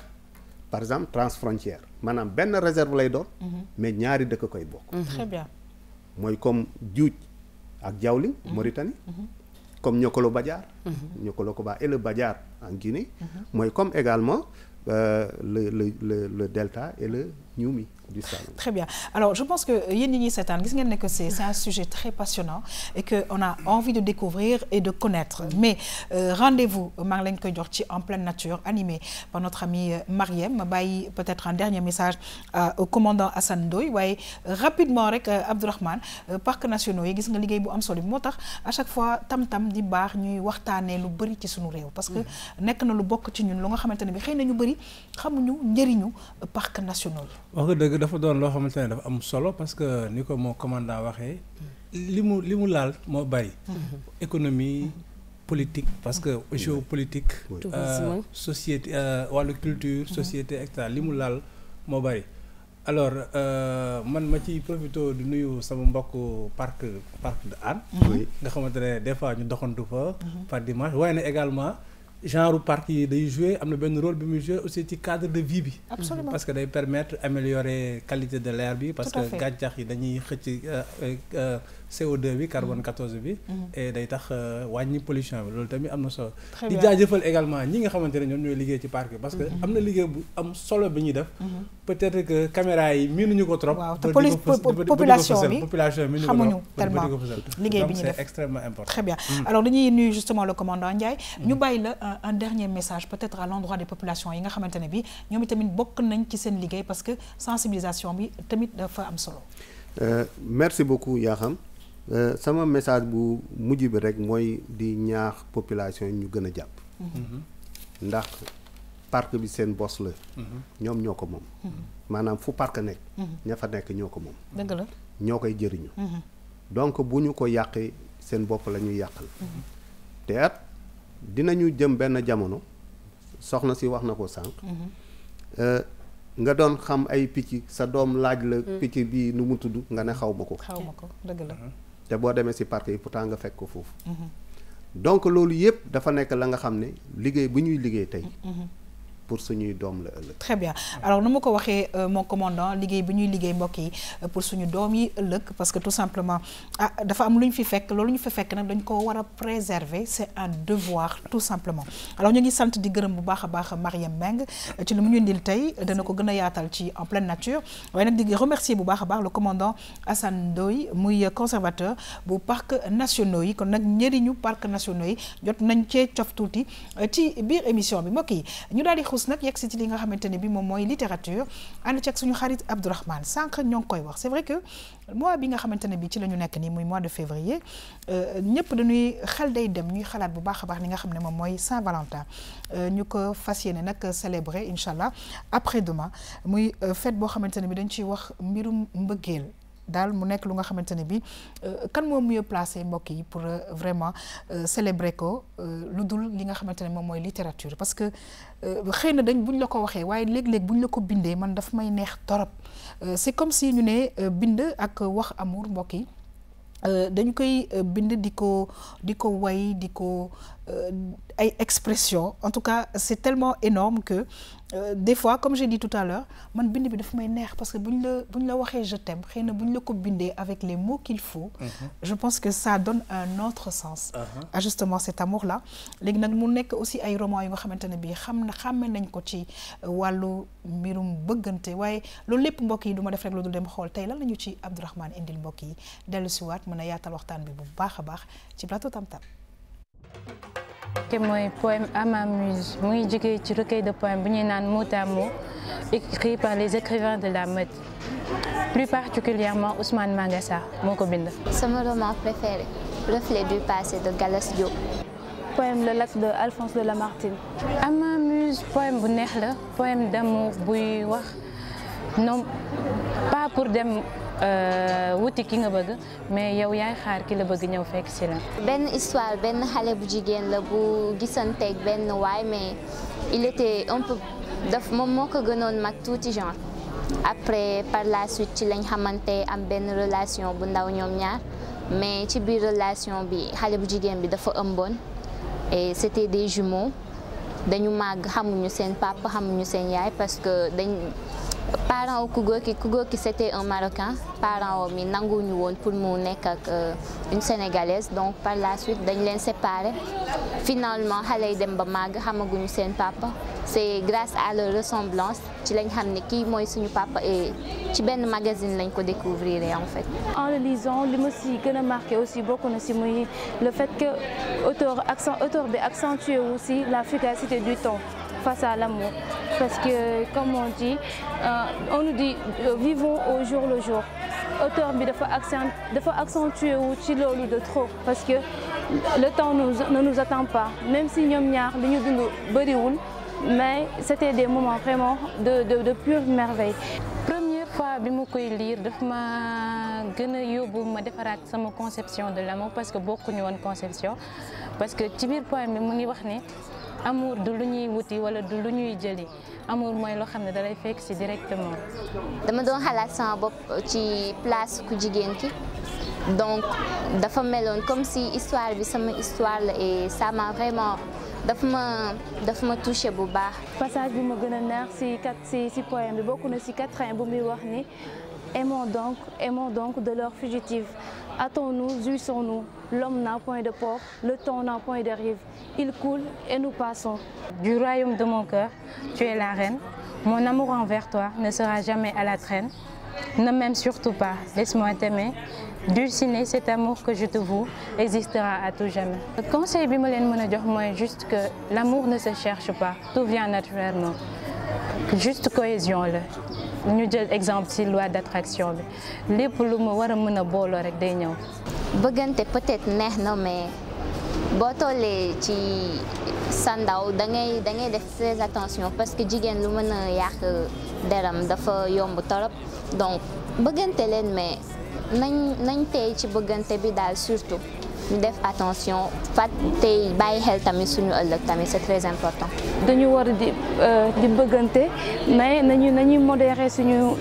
par exemple transfrontières maanaam benn réserve lay doon mais ñaari dëkk koy bokk très bien mooy comme Djoudj ak Diaoling Mauritanie comme Niokolo Badiar Niokolo Koba et le Badiar en Guinée mooy comme également le delta et le Ñuumi du Saloum. Très bien. Alors, je pense que c'est un sujet très passionnant et qu'on a envie de découvrir et de connaître. Mais rendez-vous, Marlène Koydorchi, en pleine nature, animé par notre amie Mariem. Peut-être un dernier message au commandant Hassan Ndoye. Ouais, rapidement, avec Abdourahmane, parc national, il y a am solo motax à chaque fois tam di baax ñuy waxtané lu bari ci sunu réew parce que nek na lu bok ci ñun lu nga xamantene bi xeyna ñu bari xamuñu njëriñu parc national. dafa doon loo xamante ne dafa am solo parce que ni ko moo commandant waxee li mu laal moo bari économie politique parce que géopolitique société wàllu culture société et cetera li mu laal moo bari alors man ma ci profité di nuyu sama mbokk parc de Hann nga xamante ne des fois ñu doxantu fa par dimanche waaye ne également genre parc yi day jouer am na benn rôle bi muy jouer aussi ci cadre de vie bi. Absolument. Parce que day permettre améliorer qualité de l'air bi parce que gàncax yi dañuy xëcc CO2 bi carbone 14 bi et day tax wàññi pollution bi loolu tamit am na solo di jaajëfal également ñi nga xamante ne ñoom ñooy liggéey ci parc bi parce que am na liggéey bu am solo bi ñuy def peut-être que caméra yi miinuñu ko trop population bi xamuñu tellement liggéey bi ñuy def c'est extrêmement important. Très bien. Alors dañuy nuyu justement le commandant Ndiaye ñu bàyyi la un dernier message peut-être à l'endroit des populations yi nga xamante ne bi ñoom itamit bokk nañ ci seen liggéey parce que sensibilisation bi tamit dafa am solo. Merci beaucoup Yakham. Sama message bu mujj bi rek mooy di ñaax population yi ñu gën a jàpp ndax parc bi seen bos la ñoom ñoo ko moom maanaam fu parc nekk ña fa nekk ñoo ko moom dëgg la ñoo koy jëriñu donc bu ñu ko yàqee seen bopp la ñuy yàqal te at dinañu jëm benn jamono soxna si wax na ko sànq nga doon xam ay picc sa doom laaj la picc bii nu mu tudd nga ne xaw ma ko dëgg la te boo demee ci parc yi pourtant nga fekk ko foofu donc loolu yëpp dafa nekk la nga xam ne liggéey bu ñuy liggéey tey pour suñuy doom la ëllëg. Très bien alors nu ma ko waxee mon commandant liggéey bi ñuy liggéey mbokk yi pour suñu doom yi ëllëg parce que tout simplement dafa am lu ñu fi fekk loolu ñu fi fekk nag dañ ko war a préserver c'est un devoir tout simplement alors ñu ngi sant di gërëm bu baax a baax Mariam Meng ci lu mu ñu indil tey dana ko gën a yaatal ci en pleine nature waaye nag di remercier bu baax a baax le commandant Assane Ndoye muy conservateur bu parc nationaux yi kon nag njëriñu parc nationaux yi jot nañ cee cof tuuti ci biir émission bi mbokk yi ñu daal di xuus nag yegg si ci li nga xamante ne bi moom mooy littérature ànd ci ak suñu xarit Abdourahmane sànq ñoo ngi koy wax c'est vrai que mois bi nga xamante ne bi ci la ñu nekk nii muy mois de février ñëpp dañuy xel day dem ñuy xalaat bu baax a baax li nga xam ne moom mooy Saint-Valentin ñu ko fas yéene nag célébrer incha allah après demain muy fête boo xamante ne bi dañ ciy wax mbirum mbëggeel daal mu nekk lu nga xamante ne bi kan moo mieux placé mbokk yi pour vraiment célébrer ko lu dul li nga xamante ne moom mooy littérature parce que xëy na dañ buñ la ko waxee waaye léeg-léeg buñ la ko bindee man daf may neex torop c'est comme si ñu ne bind ak wax amour mbokk yi dañu koy bind di ko way di ko ay expression en tout cas c'est tellement énorme que des fois comme j'ai dit tout à l'heure man bind bi daf may neex parce que buñ la waxee je t'aime xëy na buñ la ko bindee avec les mots qu'il faut je pense que ça donne un autre sens à justement cet amour là léegi nag mu nekk aussi ay romans yu nga xamante ne bii xàmme nañ ko ci wàllu mbirum bëggante waaye loolu lépp mbokk yi du ma def rek lu dul dem xool tey lan lañu ci Abdourahmane indil mbokk yi dellu si waat mën a yaatal waxtaan bi bu baax a baax ci plateau Tam Tam. mooy poème à ma muse mu ngi jógee ci recueil de poèmes bu ñuy naan mot à mot écrit par les écrivains de la mode plus particulièrement Ousmane Mangassa moo ko bind. Sama roman préféré Reflet du passé de Galas Diop. Poème Le Lac de Alphonse de Lamartine. À ma muse poème bu neex la poème d'amour buy wax non pas pour dem wuti ki nga bëgg mais yow yaay xaar ki la bëgg ñëw fekk si la. benn histoire benn xale bu jigéen la bu gisanteeg benn waay mais il était un peu moom moo ko gënoon mag tuuti genre après par la suite ci lañ xamante am benn relation bu ndaw ñoom ñaar mais ci biir relation bi xale bu jigéen bi dafa ëmboon et c'était des jumeaux dañu màgg xamuñu seen papa xamuñu seen yaay parce que parents ku góor ki c'était un Marocain parents mi nanguñu woon pour mu nekk ak une Sénégalaise donc par la suite dañ leen séparer finalement xale yi dem ba màgg xamaguñu seen papa c'est grâce à leur ressemblance ci lañ xam ne kii mooy suñu papa et ci benn magazine lañ ko découvrir en fait. En le lisant li ma si gën a marqué aussi bokk na si muy le fait que auteur bi accentué aussi la fugacité du temps face à l'amour parce que comme on dit on nous dit vivons au jour le jour auteur bi dafa accentué wu ci loolu de trop parce que le temps ne nous attend pas même si ñoom ñaar li ñu dund bëriwul mais c'était des moments vraiment de pure merveille. Première fois bi ma koy lire daf ma gën a yóbbu ma defaraat sama conception de l'amour parce que bokkuñu woon conception parce que ci biir poème bi mu ngi wax ni amour du lu ñuy wuti wala du lu ñuy jëli amour mooy loo xam ne da lay fekk ci directement. dama doon xalaat sama bopp ci place ku jigéen ki donc dafa meloon comme si histoire bi sama histoire la et ça m'a vraiment daf ma touché bu baax. passage bi ma gën a neex ci poème bi bokk na ci quatrain bu muy wax ni aimons donc de l'heure fugitive. Hâtons-nous, jouissons-nous. L'homme n'a point de port, le temps n'a point de rive. Il coule et nous passons. Du royaume de mon cœur, tu es la reine. Mon amour envers toi ne sera jamais à la traîne. Ne m'aime surtout pas, laisse-moi t'aimer. Dulciner cet amour que je te voue existera à tout jamais. Le conseil bi ma leen mën a jox mooy juste que l'amour ne se cherche pas, tout vient naturellement. Juste cohésion la. ñu jël exemple ci loi d'attraction bi lépp lu ma war a mën a booloo rek day ñëw. bëggante peut-être neex na mais boo tollee ci sa ndaw da ngay def très attention parce que jigéen lu mën a yàq deram dafa yomb torop donc bëggante leen mais nañ tey ci bëggante bi daal surtout ñu def attention tey bàyyi xel tamit suñu ëllëg tamit c'est très important. dañu war di bëggante mais nañuy modérer suñu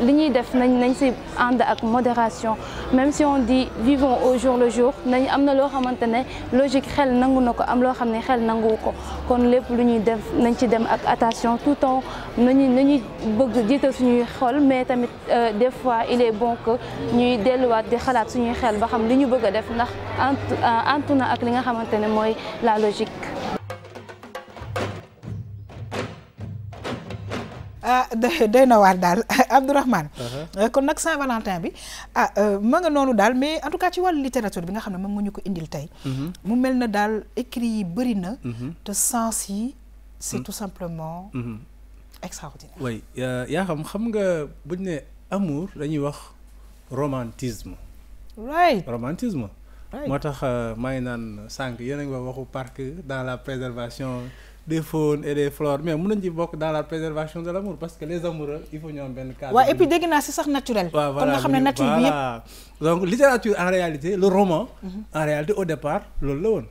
li ñuy def nañ ci ànd ak modération même si on dit vivons au jour le jour nañ am na loo xamante ne logique xel nangu na ko am loo xam ne xel nanguwu ko kon lépp lu ñuy def nañ ci dem ak attention tout le temps nañuy bëgg jiital suñuy xol mais tamit des fois il est bon que ñuy delluwaat di xalaat suñuy xel ba xam li ñu bëgg a def ndax antu na ak li nga xamante ne mooy la logique. doy na waar daal Abdourahmane kon nag Saint-Valentin bi ma nga noonu daal mais en tout cas ci wàllu littérature bi nga xam ne moom nga ñu ko indil tey mu mel na daal écrit yi bëri na te sens yi c'est tout simplement extraordinaire. oui yaa xam nga buñ ne amour dañuy wax romantisme. right romantisme. moo tax maa ngi naan sànq yéen a ngi wax waxu parc dans la préservation des faunes et des flores mais mën nañ ci bokk dans la préservation de l'amour parce que les amoureux il faut ñu am benn cadre. waaw et puis dégg naa si sax naturel. waaw kon nga xam ne nature bi yëpp. donc littérature en réalité le roman. en réalité au départ loolu la woon.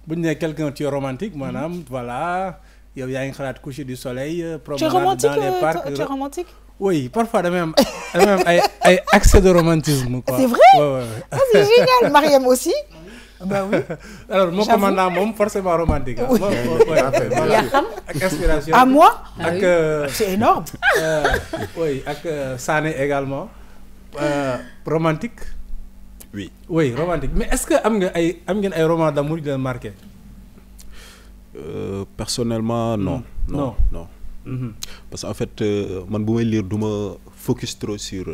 bu ñu nee quelqu'un tu es romantique maanaam voilà yow yaa ngi xalaat coucher du soleil. promenade dans les parcs. tu es romantique. oui parfois damay am ay accès de romantisme quoi. c'est vrai. ouais. c'est génial. Mariam aussi. bah oui. alors mon commandant moom forcément romantique. Oui. yaa xam. ak inspiration. à moi. ak c'est énorme. oui ak Sané également romantique. oui romantique mais est-ce que am ngeen ay romans d'amour yu leen marqué. personnellement non. Parce qu'en fait man bu may lire du ma focus trop sur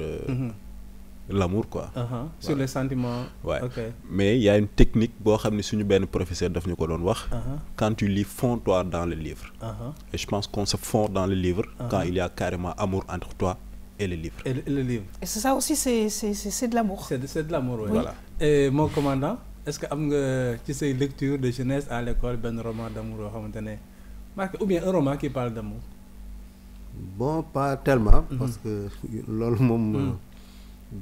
l'amour quoi. Sur les sentiments. Ouais. Okay. Mais il y a une technique boo xam ne suñu benn professeur daf ñu ko doon wax. Quand tu lis fonds-toi dans le livre. Et je pense qu'on se fond dans le livre quand il y a carrément amour entre toi et le livre. Et le livre. Et c'est ça aussi, c'est de l'amour. C'est de l'amour, oui. Voilà. Et mon commandant, est-ce que am nga ci say lecture de jeunesse à l'école benn roman d'amour yoo xamante ne marqué ou bien un roman qui parle d'amour? Bon, pas tellement parce que loolu moom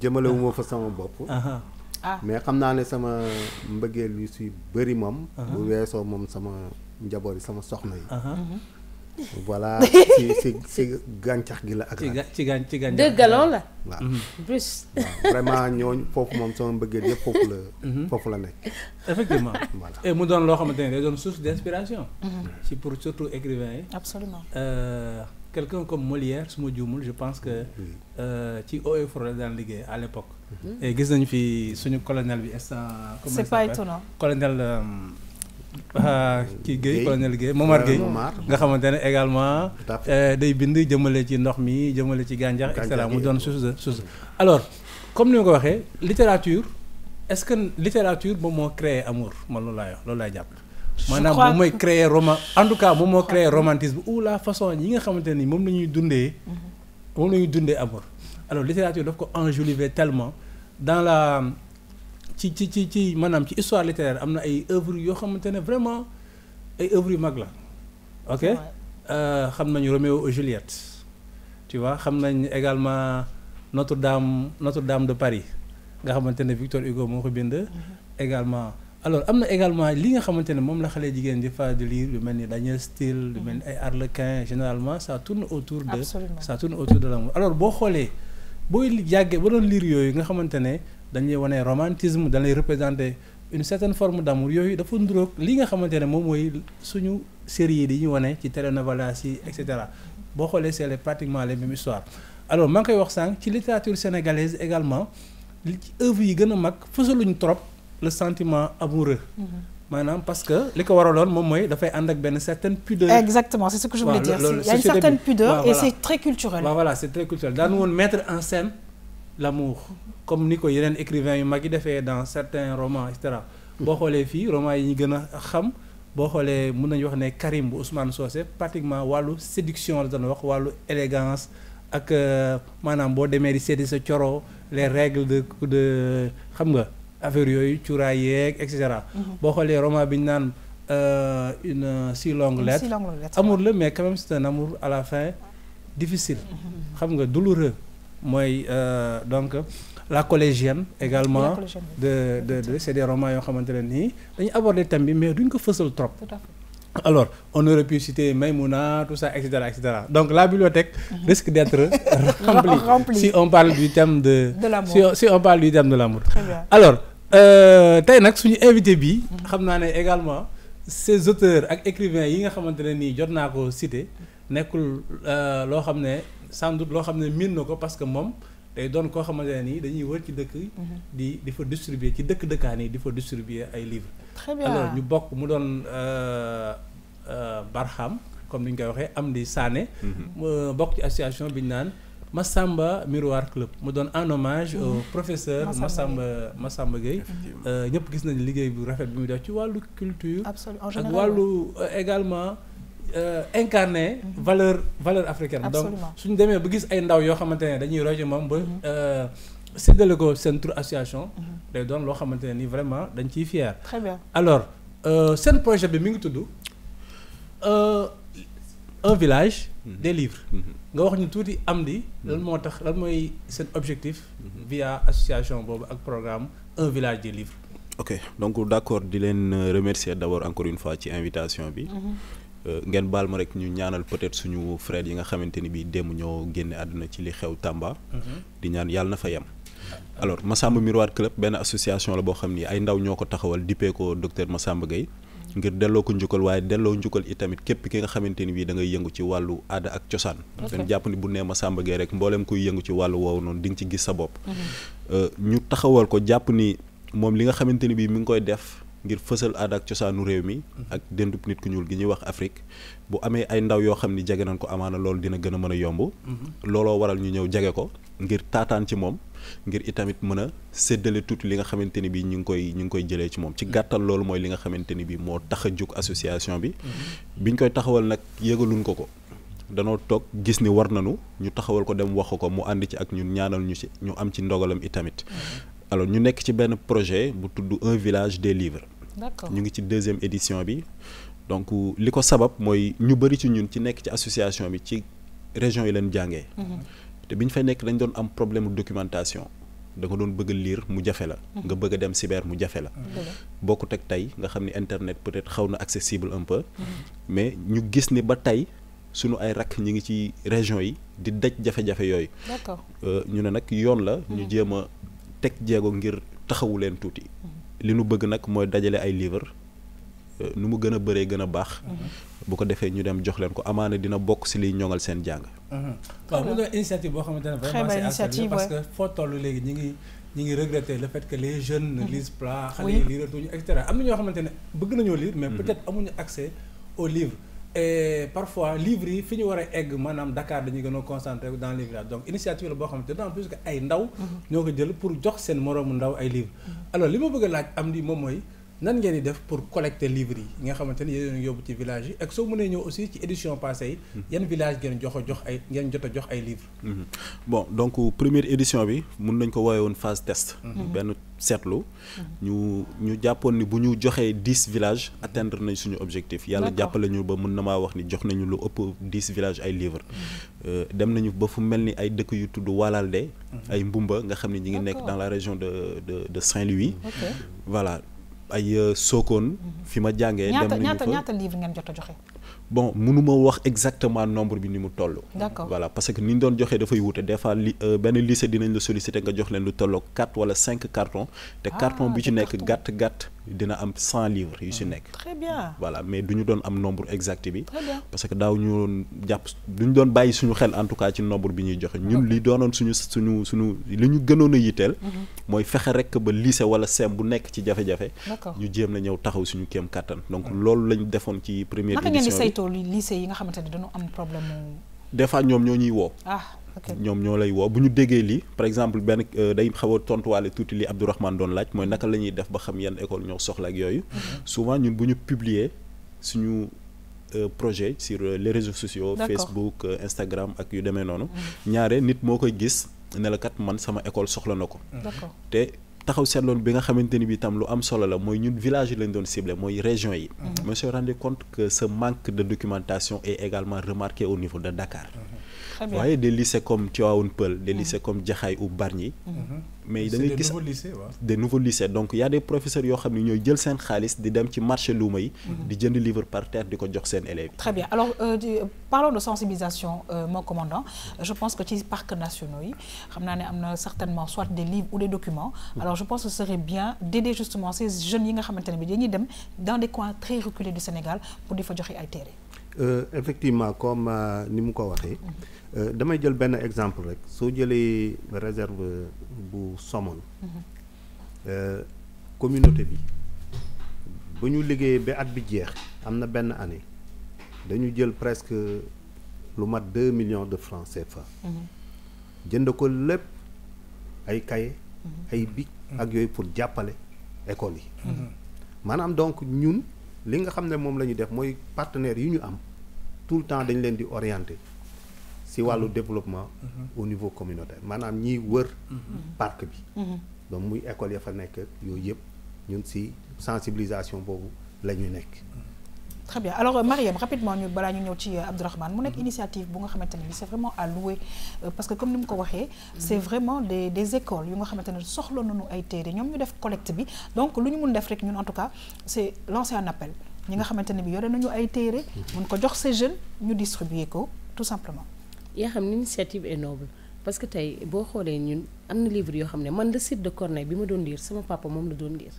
jëmalewuma fa sama bopp. mais xam naa ne sama mbëggeel yu si bëri moom. bu weesoo moom sama njaboot yi sama soxna yi. voilà si gàncax gi la ak. ci gàncax 2 gallons la. waaw plus. waaw vraiment ñooñu foofu moom sama mbëggeel yëpp foofu la nekk. effectivement. voilà et mu doon loo xamante ne day doon source d'inspiration. ci pour surtout écrivains yi. Absolument. Quelqu'un comme Molière su ma juumul je pense que ci Eaux et Forêts daan liggéey à l'époque. et gis nañu fi suñu colonel bi instant. C'est pas étonnant. colonel kii Guèye colonel Guèye Momar Guèye nga xamante ne également day bind jëmale ci ndox mi jëmale ci gàncax et cetera mu doon source alors comme ni ma ko waxee littérature est-ce que littérature moom moo créé amour man loolu laay jàpp. maanaam moom mooy créer en tout cas moom moo créer romantisme ou la façon yi nga xamante ni moom la ñuy dundee amour. alors littérature daf ko enjoliver tellement dans la ci maanaam ci histoire littéraire am na ay œuvres yoo xamante ne vraiment ay œuvres yu mag la. ok xam nañu Roméo et Juliette tu vois xam nañ également Notre-Dame de Paris nga xamante ne Victor Hugo moo ko bind. également alors am na également li nga xamante ne moom la xale jigéen di fa di lire lu mel ni Daniel Steele lu mel ni ay Harlequin généralement ça tourne autour de l'amour alors boo xoolee booy yàggee ba doon lire yooyu nga xamante ne dañuy wane romantisme dañuy représenter une certaine forme d'amour yooyu dafa nduroog li nga xamante ne moom mooy suñu série yi di ñu wane ci télénovelas yi et cetera boo xoolee c'est pratiquement les mêmes histoires alors maa ngi koy wax sànq ci littérature sénégalaise également li ci œuvre yi gën a mag fësaluñu trop le sentiment amoureux. maanaam parce que li ko waraloon moom mooy dafay ànd ak benn certaine pudeur. exactement c'est ce que je voulais dire. Il y a une certaine pudeur et c'est très culturel. voilà c'est très culturel daan woon mettre en scène l'amour comme ni ko yeneen écrivains yu mag yi defee dans certains romans et cetera. boo xoolee fii romans yi ñu gën a xam boo xoolee mën nañu wax ne Karim bu Ousmane Socé pratiquement wàllu séduction la doon wax wàllu élégance ak maanaam boo demee di seeti sa coro les règles de xam nga. affaire yooyu cuuraay yeeg et cetera. boo xoolee roman bi ñu naan une si longue lettre amour la mais quand même c'est un amour à la fin difficile. xam nga douloureux mooy donc La collégienne également c'est des romans yoo xamante ne nii dañuy aborder thème bi mais duñ ko fësal trop. Alors, on aurait pu citer Maïmouna, tout ça, etc., etc. Donc, la bibliothèque risque d'être remplie si on parle du thème de l'amour. Si on parle du thème de l'amour. Alors, tey nag suñu invité bi xam naa ne également ces auteurs ak écrivains yi nga xamante ne nii jot naa ko citer nekkul loo xam ne sans doute loo xam ne miin na ko parce que moom day doon koo xamante ne nii dañuy wër ci dëkk di fa distribuer ci dëkk-dëkkaan yi di fa distribuer ay livres. Très bien. Alors ñu bokk mu doon Barham comme ni ñu koy waxee Amdi Sané bokk ci association bi ñu naan Massamba Miroir Club mu doon en hommage au professeur Massamba Gueye. ñëpp gis nañu liggéey bu rafet bi muy def ci wàllu culture ak wàllu également incarner valeur africaine. Donc suñu demee ba gis ay ndaw yoo xamante ne dañuy roy moom ba séddale ko seen tur association day doon loo xamante ne ni vraiment dañ ciy fier. Très bien. Alors seen projet bi mi ngi tudd un village des livres. nga wax ñu tuuti Amdi lan moo tax lan mooy seen objectif via association boobu ak programme un village des livres. Ok, donc d'accord di leen remercier d'abord encore une fois ci invitation bi. ngeen baal ma rek ñu ñaanal peut-être suñu frères yi nga xamante ni bii démb ñoo génne àdduna ci li xew Tamba. di ñaan yàlla na fa yem. Alors Massamba Miroir Club benn association la boo xam ni ay ndaw ñoo ko taxawal dippee ko docteur Massamba Gueye ngir delloo ko njukkal waaye delloo njukkal itamit képp ki nga xamante ni bii da ngay yëngu ci wàllu aada ak cosaan. dañ jàpp ni bu nee Massamba Gueye rek mboolem kuy yëngu ci wàllu woowu noonu di nga ci gis sa bopp. ñu taxawal ko jàpp ni moom li nga xamante ni bii mi ngi koy def. ngir fësal aada ak cosaanu réew mi ak dendub nit ku ñuul gi ñuy wax Afrique bu amee ay ndaw yoo xam ni jege nañ ko amaana loolu dina gën a mën a yomb. looloo waral ñu ñëw jege ko ngir taataan ci moom ngir itamit mën a séddale tuuti li nga xamante ni bii ñu ngi koy jëlee ci moom ci gàttal loolu mooy li nga xamante ni bii moo tax a jóg association bi. biñ koy taxawal nag yëgaluñ ko. danoo toog gis ni war nañu ñu taxawal ko dem wax ko mu ànd ci ak ñun ñaanal ñu ci ñu am ci ndogalam itamit. alors ñu nekk ci benn projet bu tudd un village des livres. D'accord. ñu ngi ci 2e édition bi donc li ko sabab mooy ñu bëri ci ñun ci nekk ci association bi ci région yi leen jàngee. te bi ñu fay nekk dañ doon am problème documentation da nga doon bëgg a lire mu jafe la. nga bëgg a dem cyber mu jafe la. bokkut ak tey nga xam ni internet peut-être xaw na accessible un peu. mais ñu gis ni ba tey sunu ay rakk ñi ngi ci région yi di daj jafe-jafe yooyu. D'accord. ñu ne nag yoon la. ñu jéem a teg jéego ngir taxawu leen tuuti. li nu bëgg nag mooy dajale ay livres nu mu gën a bëree gën a baax. bu ko defee ñu dem jox leen ko amaana dina bokk ci liy ñoŋal seen jàng. waaw mu doon initiative boo xamante ne vraiment c'est initiative parce que foo toll léegi ñi ngi regretter le fait que les jeunes ne lisent pas. xale yi liiratuñu et cetera am na ñoo xamante ne bëgg nañoo lire mais peut-être amuñu accès aux livres. et parfois livres yi fi ñu war a egg maanaam Dakar dañuy gën a concentré dans les villages donc initiative la boo xamante ne en plus que ay ndaw. ñoo ko jël pour jox seen moroomu ndaw ay livres. alors li ma bëgg a laaj am di moom mooy nan ngeen di def pour collecter livres yi nga xamante ni yéen yóbbu ci village yi ak soo mënee ñëw aussi ci édition passée yi. yan village ngeen jot a jox ay livres. bon donc première édition bi mun nañ ko woowee woon phase test. benn seetlu. ñu jàppoon ni bu ñu joxee 10 villages atteindre nañ suñu objectif. yàlla jàppale ñu ba mun na maa wax ni jox nañu lu ëpp 10 villages ay livres. dem nañu ba fu mel ni ay dëkk yu tudd Walalde. ay Mbumba nga xam ne ñi ngi nekk dans la région de Saint-Louis. voilà. ay Sokone fi ma jàngee. dem nañu fa ñaata livre ngeen jot a joxe. bon mënuma wax exactement nombre bi ni mu toll. D'accord. voilà parce que ni ñu doon joxee dafay wute des fois benn lycée dinañ la solliciter nga jox leen lu tolloog 4 wala 5 cartons. te carton bi ci nekk gàtt dina am 100 livres yu si nekk. Très bien. voilà mais du ñu doon am nombre exact bi. Très bien. parce que daaw ñu doon jàpp du ñu doon bàyyi suñu xel en tout cas ci nombre bi ñuy joxe. ñun li doonoon suñu li ñu gënoon a yitteel. mooy fexe rek ba lycée wala CEM bu nekk ci jafe-jafe. D'accord. ñu jéem la ñëw taxaw suñu kéem kattan donc loolu lañ defoon ci première édition bi. naka ngeen di saytoo lycée yi nga xamante ne dañu am problème mu. des fois ñoom ñoo ñuy woo. ok ñoom ñoo lay woo bu ñu déggee lii par exemple benn day xaw a tontuwaale tuuti li Abdourahmane doon laaj mooy naka la ñuy def ba xam yan école ñoo soxla ak yooyu. souvent ñun bu ñu publier suñu projet sur les réseaux sociaux. D'accord. Facebook Instagram ak yu demee noonu. ñaare nit moo koy gis ne la kat man sama école soxla na ko. D'accord. te taxaw seetloon bi nga xamante ni bi tam lu am solo la mooy ñun village yi lañ doon ciblé mooy région yi. je me suis rendu compte que ce manque de documentation est également remarqué au niveau de Dakar. Très Vous bien. voyez des lycées comme Tivaouane Peulh, des lycées comme Jaxaay ou Bargny mais da ngay gis des nouveaux lycées donc il y a des professeurs yoo xam ne ñooy jël seen xaalis di dem ci marché luuma yi di jënd livre par terre di ko jox seen élèves. Très bien. Alors parlons de sensibilisation mon commandant. Je pense que ci parcs nationaux yi xam naa ne am na certainement soit des livres ou des documents. Alors je pense que ce serait bien d'aider justement ces jeunes yi nga xamante ne bi dañuy dem dans des coins très reculés du Sénégal pour di fa joxe ay téere. Effectivement comme ni mu ko waxee damay jël benn exemple rek soo jëlee réserve bu Somone communauté bi ba ñu liggéeyee ba at bi jeex am na benn année dañu jël presque lu mat 2 millions de francs CFA jënd ko lépp ay cahier ay bic ak yooyu pour jàppale école yi maanaam donc ñun li nga xam ne moom la ñuy def mooy partenaires yi ñu am tout le temps dañ leen di orienter ci wàllu développement au niveau communautaire maanaam ñiy wër parc bi donc muy école ya fa nekk yooyu yëpp ñun ci sensibilisation boobu la ñu nekk. Très bien. Alors Mariam rapidement ñu balaa ñu ñëw ci Abdourahmane mu nekk initiative bu nga xamante ne bi c'est vraiment à louer parce que comme ni mu ko waxee c'est vraiment des écoles yu nga xamante ne soxla nañu ay téere ñoom ñu def collecte bi donc lu ñu mun def rek ñun en tout cas c'est lancer un appel ñi nga xamante ne bi yore nañu ay téere mun ko jox ces jeunes ñu distribuer ko tout simplement. yaa xam l'initiative est noble parce que tey boo xoolee ñun am na livre yoo xam ne man le site de Corneille bi ma doon lire sama papa moom la doon lire.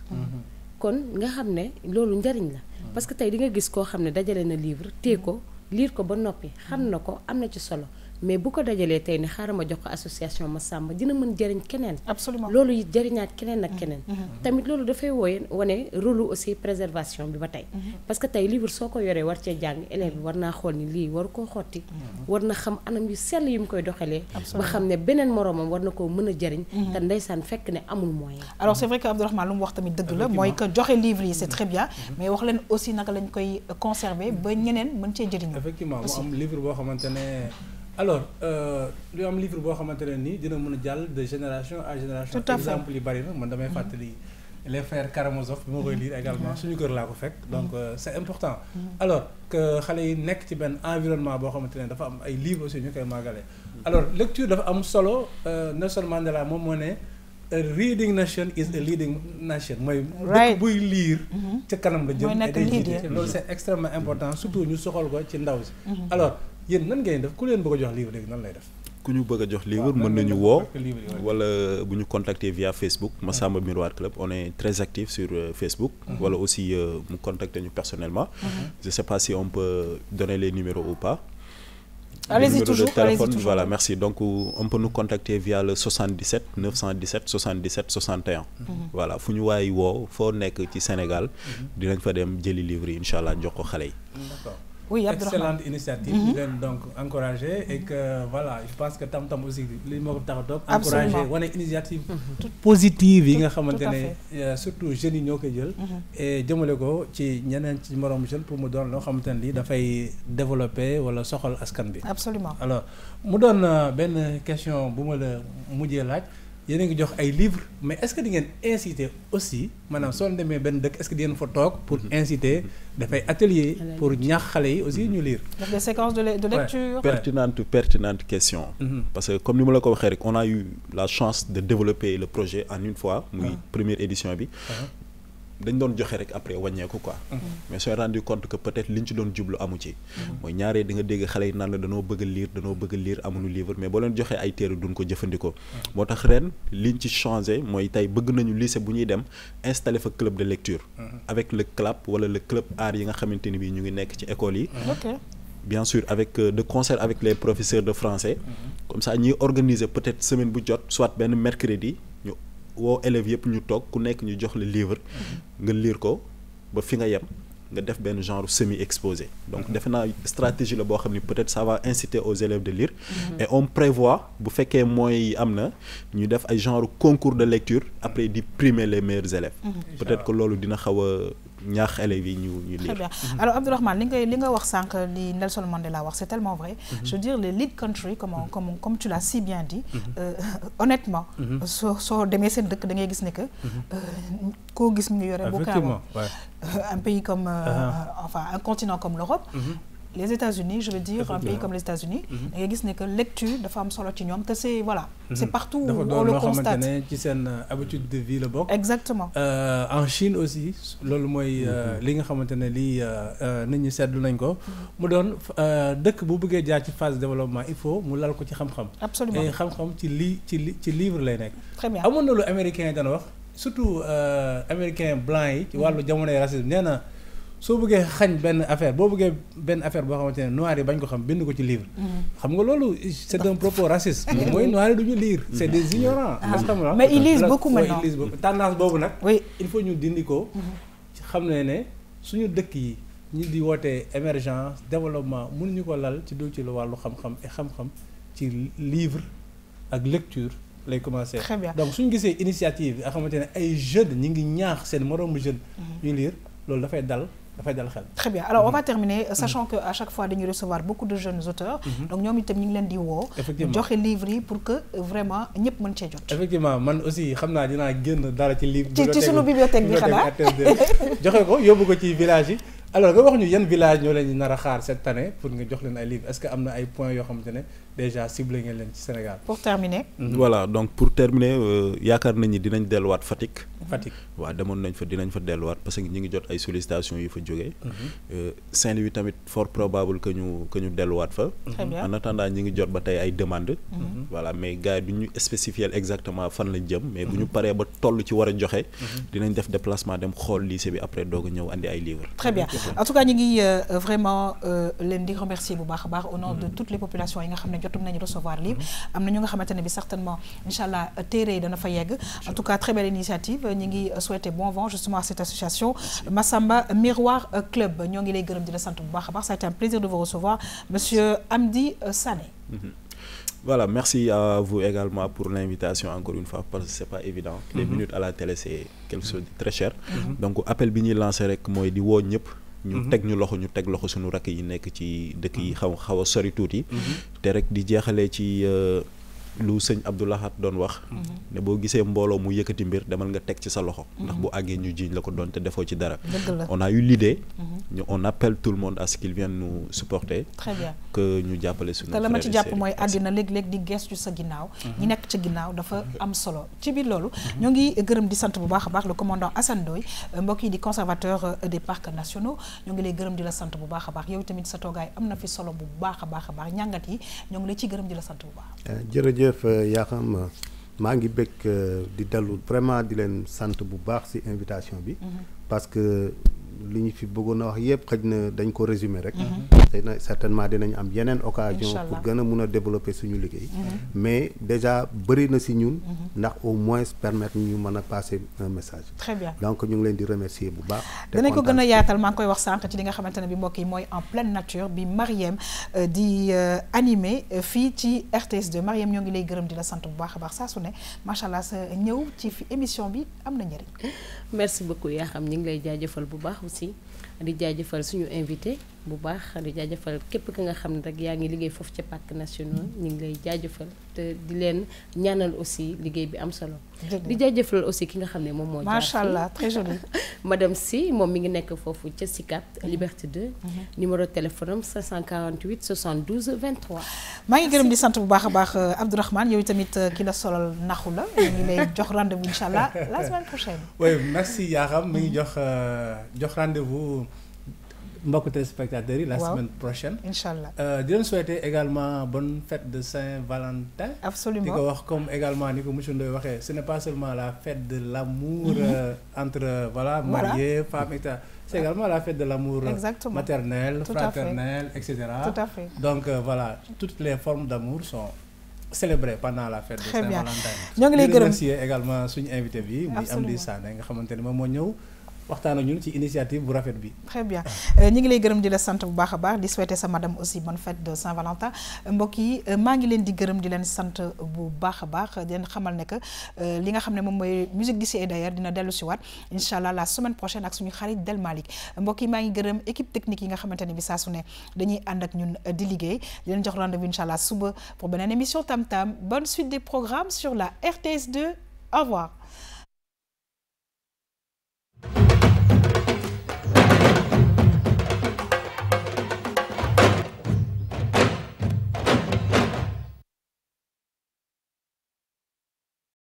kon nga xam ne loolu njariñ la parce que tey di nga gis koo xam ne dajale na livre téye ko lire ko ba noppi xam na ko am na ci solo mais bu ko dajalee tey ne xaaral ma jox ko association Massamba dina mën jëriñ keneen. Absolument. loolu it jëriñaat keneen ak keneen. tamit loolu dafay wane rôle aussi préservation bi ba tey. parce que tey livre soo ko yoree war cee jàng élève bi war naa xool ni lii war koo xotti. war na xam anam yu sell yu mu koy doxalee. ba xam ne beneen moroomam war na koo mën a jëriñ. te ndeysaan fekk ne amul moyen. Alors c'est vrai que Abdourahmane lu mu wax tamit dëgg la mooy que joxe livre yi c'est très bien mais wax leen aussi naka lañ koy conserver ba ñeneen mën cee jëriñu. Effectivement mu am livre boo xamante ne alors lu am livre boo xamante ne nii dina mën a jàll de génération à génération. Tout à fait. Exemple yi bari na man damay fàttali les frères Karamazov bi ma koy lire également suñu kër laa ko fekk donc c'est important. Alors que xale yi nekk ci benn environnement boo xamante ne dafa am ay livres aussi ñu koy màggale. Alors lecture dafa am solo Nelson Mandela moom moo ne a reading nation is a leading nation mooy dëkk buy lire ca kanam la jëm et day jiite loolu c'est extrêmement important surtout ñu soxal ko ci ndaw si. Alors yéen nan ngeen def ku leen bëgg a jox livre léegi nan lay def. ku ñu bëgg a jox livre mën nañu woo wala bu ñu contacter via Facebook Massamba Miroir Club on est très actif sur Facebook. wala aussi mu contacter ñu personnellement. Je sais pas si on peut donner les numéros ou pas. Allez-y toujours, de téléphone, allez-y toujours. voilà, merci. Donc, on peut nous contacter via le 77 917 77 61. Voilà, fu ñu waay woo foo nekk ci Sénégal dinañ fa dem jëli livre yi incha allah jox ko xale yi. D'accord. Oui, Abdourahmane. Excellente initiative. Ñu leen donc encourager et que voilà je pense que tam aussi li moo ko tax a toog. encourager wane initiative positive yi nga xamante ne surtout jeunes yi ñoo koy jël. et jëmale ko ci ñeneen ci moroom jeune pour mu doon loo xamante ne lii dafay développer wala soxal askan bi. Absolument. Alors mu doon benn question bu ma la mujjee laaj. yéen a ngi jox ay livres mais est-ce que di ngeen inciter aussi maanaam soo demee benn dëkk est-ce que di ngeen fa toog pour inciter dafay atelier pour ñaax xale yi aussi ñu lire. Donc des séquences de lecture. Pertinente question. Parce que comme ni ma la ko waxee rek on a eu la chance de développer le projet en une fois. muy première édition bi. dañ doon joxe rek après wàññeeku quoi. mais sooy rendu compte que peut-être liñ ci doon jublu amu ci. mooy ñaaree di nga dégg xale yi naan la danoo bëgg a lire amuñu livre mais boo leen joxee ay téere duñ ko jëfandikoo. moo tax ren liñ ci changé mooy tey bëgg nañu lycée bu ñuy dem installer fa club de lecture. avec le CLAP wala le club art yi nga xamante ni bii ñu ngi nekk ci école yi. bien sûr avec de concert avec les professeurs de français. comme ça ñuy organiser peut-être semaine bu jot soit benn mercredi. woo élèves yëpp ñu toog ku nekk ñu jox le livre nga lire ko ba fi nga yem nga def benn genre semi-exposé donc defe naa stratégie la boo xam ni peut-être ça va inciter aux élèves de lire et on prévoit bu fekkee mooy am na ñu def ay genre concours de lecture après di primer les meilleurs élèves peut-être que loolu dina xaw a ñaax élèves yi ñu lire. Très bien. Alors Abdourahmane li nga wax sànq li Nelson Mandela wax c'est tellement vrai. Je veux dire les lead country comme tu l'as si bien dit. Honnêtement. soo demee seen dëkk da ngay gis ne que. koo gis mu ngi yore. Effectivement, un pays comme enfin un continent comme l'Europe. les États-Unis je veux dire un pays comme les États-Unis da ngay gis ne que lecture dafa am solo ci ñoom te c'est voilà c'est partout où on le constate dafa doon ci seen habitude de vie la bokk. exactement en Chine aussi loolu mooy li nga xamante ne lii nit ñi seetlu nañ ko mu doon dëkk bu bëggee jaar ci phase de développement il faut mu lal ko ci xam-xam. absolument et xam-xam ci livre lay nekk. très bien amoon na lu américain dana wax surtout américain blanc yi ci wàllu jamonoy racisme nee na soo bëggee xañ benn affaire boo bëggee benn affaire boo xamante ne noir yi bañ ko xam bind ko ci livre. xam nga loolu c'est un propos raciste. mooy noir yi du ñu lire. c'est des ignorants. mais ils lisent beaucoup maintenant. ils lisent beaucoup tendance boobu nag. oui il faut ñu dindi ko. xam ne suñu dëkk yi ñi di wootee émergence développement mënuñu ko lal ci du ci lu wàllu xam-xam et xam-xam ci livre ak lecture lay commencer. très bien donc suñu gisee initiative nga xamante ne ay jeunes ñi ngi ñaax seen moroomu jeune ñu lire loolu dafay dal xel. très bien alors on va terminer sachant que à chaque fois dañuy recevoir beaucoup de jeunes auteurs. donc ñoom itam ñu ngi leen di woo. joxe livre yi pour que vraiment ñëpp mën cee jot. effectivement man aussi xam naa dinaa génn dara ci livre. ci sunu bibliothèque bi xanaa joxe ko yóbbu ko ci village yi. alors nga wax ñu yan village ñoo leen nar a xaar cette année pour nga jox leen ay livres est-ce que am na ay points yoo xamante ne déjà ciblé ngeen leen ci Sénégal. pour terminer. voilà donc pour terminer yaakaar nañ ni dinañ delluwaat Fatick. waaw demoon nañ fa dinañ fa delluwaat parce que ñi ngi jot ay sollicitations yu fa jógee. Saint-Louis tamit fort probable que ñu delluwaat fa. très bien en attendant ñi ngi jot ba tey ay demandes. voilà mais gars yi du ñu spécifier exactement fan lañ jëm mais bu ñu paree ba toll ci war a joxe. dinañ def déplacement dem xool lycée bi après doog a ñëw andi ay livres. très bien en tout cas ñu ngi vraiment leen di remercier bu baax a baax au nom de toutes les populations yi nga xam ne jotum nañu recevoir livre am na ñu nga xamante ne bi certainement incha allah téere yi dana fa yegg en tout cas très belle initiative ñu ngi souhaiter bon vent justement à cette association Massamba Miroir Club ñoo ngi lay gërëm di la sant bu baax a baax ça a été un plaisir de vous recevoir monsieur Amdi Sané. Voilà, merci à vous également pour l'invitation encore une fois parce que c'est pas évident. Les minutes à la télé c'est quelque chose de très cher. Donc appel bi ñuy lancer rek mooy di woo ñëpp. ñu teg ñu loxo suñu rakk yi nekk ci dëkk yi xaw a sori tuuti. te rek di jeexalee ci lu sëñ Abdou Lahad doon wax. ne boo gisee mbooloo mu yëkkati mbir demal nga teg ci sa loxo. ndax bu àggee ñu jiiñ la ko doon te defoo ci dara. on a eu l'idée. on appelle tout le monde à ce qu'ils viennent nous supporter. très bien que ñu jàppale suñu te la ma ci jàpp mooy àddina léeg-léeg di gestu sa ginnaaw. ñi nekk ci ginnaaw dafa am solo ci biir loolu. ñoo ngi gërëm di sant bu baax a baax le commandant Assane Ndoye mbokk yi di conservateur des parcs nationaux ñoo ngi lay gërëm di la sant bu baax a baax yow tamit sa toogaay am na fi solo bu baax a baax ñàngat yi ñoo ngi lay ciy gërëm di la sant bu baax. jërëjëf Yakham maa ngi bëgg di dellu vraiment di leen sant bu baax ci invitation bi. parce que li ñu fi bëggoon a wax yëpp xëj na dañ ko résumer rek. xëy na certainement dinañ am yeneen occasion pour gën a mun a développer suñu liggéey. mais déjà bëri na ci ñun. ndax au moins permettre ñu mën a passer un message. très bien donc ñu ngi leen di remercier bu baax. dinañ ko gën a yaatal maa ngi koy wax sànq ci li nga xamante ne bi mbokk yi mooy en pleine nature bi Mariem di animé fii ci RTS2 Mariem ñoo ngi lay gërëm di la sant bu baax a baax saa su ne macha allah sa ñëw ci fi émission bi am na njëriñ. merci beaucoup yaa xam ñu ngi lay jaajëfal bu baax aussi di jaajëfal suñu invité bu baax di jaajëfal képp ki nga xam ne rek yaa ngi liggéey foofu ci parcs nationaux ñu ngi lay jaajëfal te di leen ñaanal aussi liggéey bi am solo. di jaajëfal aussi ki nga xam ne moom moo. macha allah très joli. madame Sy moom mi ngi nekk foofu ca Sicap Liberté 2. numéro téléphone am 548 72 23. maa ngi gërëm di sant bu baax a baax Abdourahmane yow tamit ki la solal naxu la ñu ngi lay jox rendez-vous incha allah la semaine prochaine. oui merci Yakham mi ngi jox rendez-vous. mbokk téléspectateurs yi la semaine prochaine inchallah di leen souhaiter également bonne fête de Saint-Valentin. Absolument di ko wax comme également ni ko monsieur Ndoye waxee ce n'est pas seulement la fête de l'amour entre mariés femmes et cetera c'est également la fête de l'amour maternel fraternel et cetera. Tout à fait. Donc voilà toutes les formes d'amour sont célébrées pendant la fête de Saint-Valentin. ñoo ngi lay gërëm remercier également suñu invité bi muy Amdi Sané nga xamante ne moom moo ñëw waxtaan ak ñun ci initiative bu rafet bi. très bien ñu ngi lay gërëm di la sant bu baax a baax di souhaiter sa madame aussi bonne fête de Saint-Valentin mbokk yi maa ngi leen di gërëm di leen sant bu baax a baax di leen xamal ne que li nga xam ne moom mooy musique d'ici et d'ailleurs dina dellu si waat incha allah la semaine prochaine ak suñu xarit Del Malick mbokk yi maa ngi gërëm équipe technique yi nga xamante ne bi saa su ne dañuy ànd ak ñun di liggéey di leen jox rendez-vous incha allah suba pour beneen émission Tam Tam bonne suite des programmes sur la RTS2 au revoir.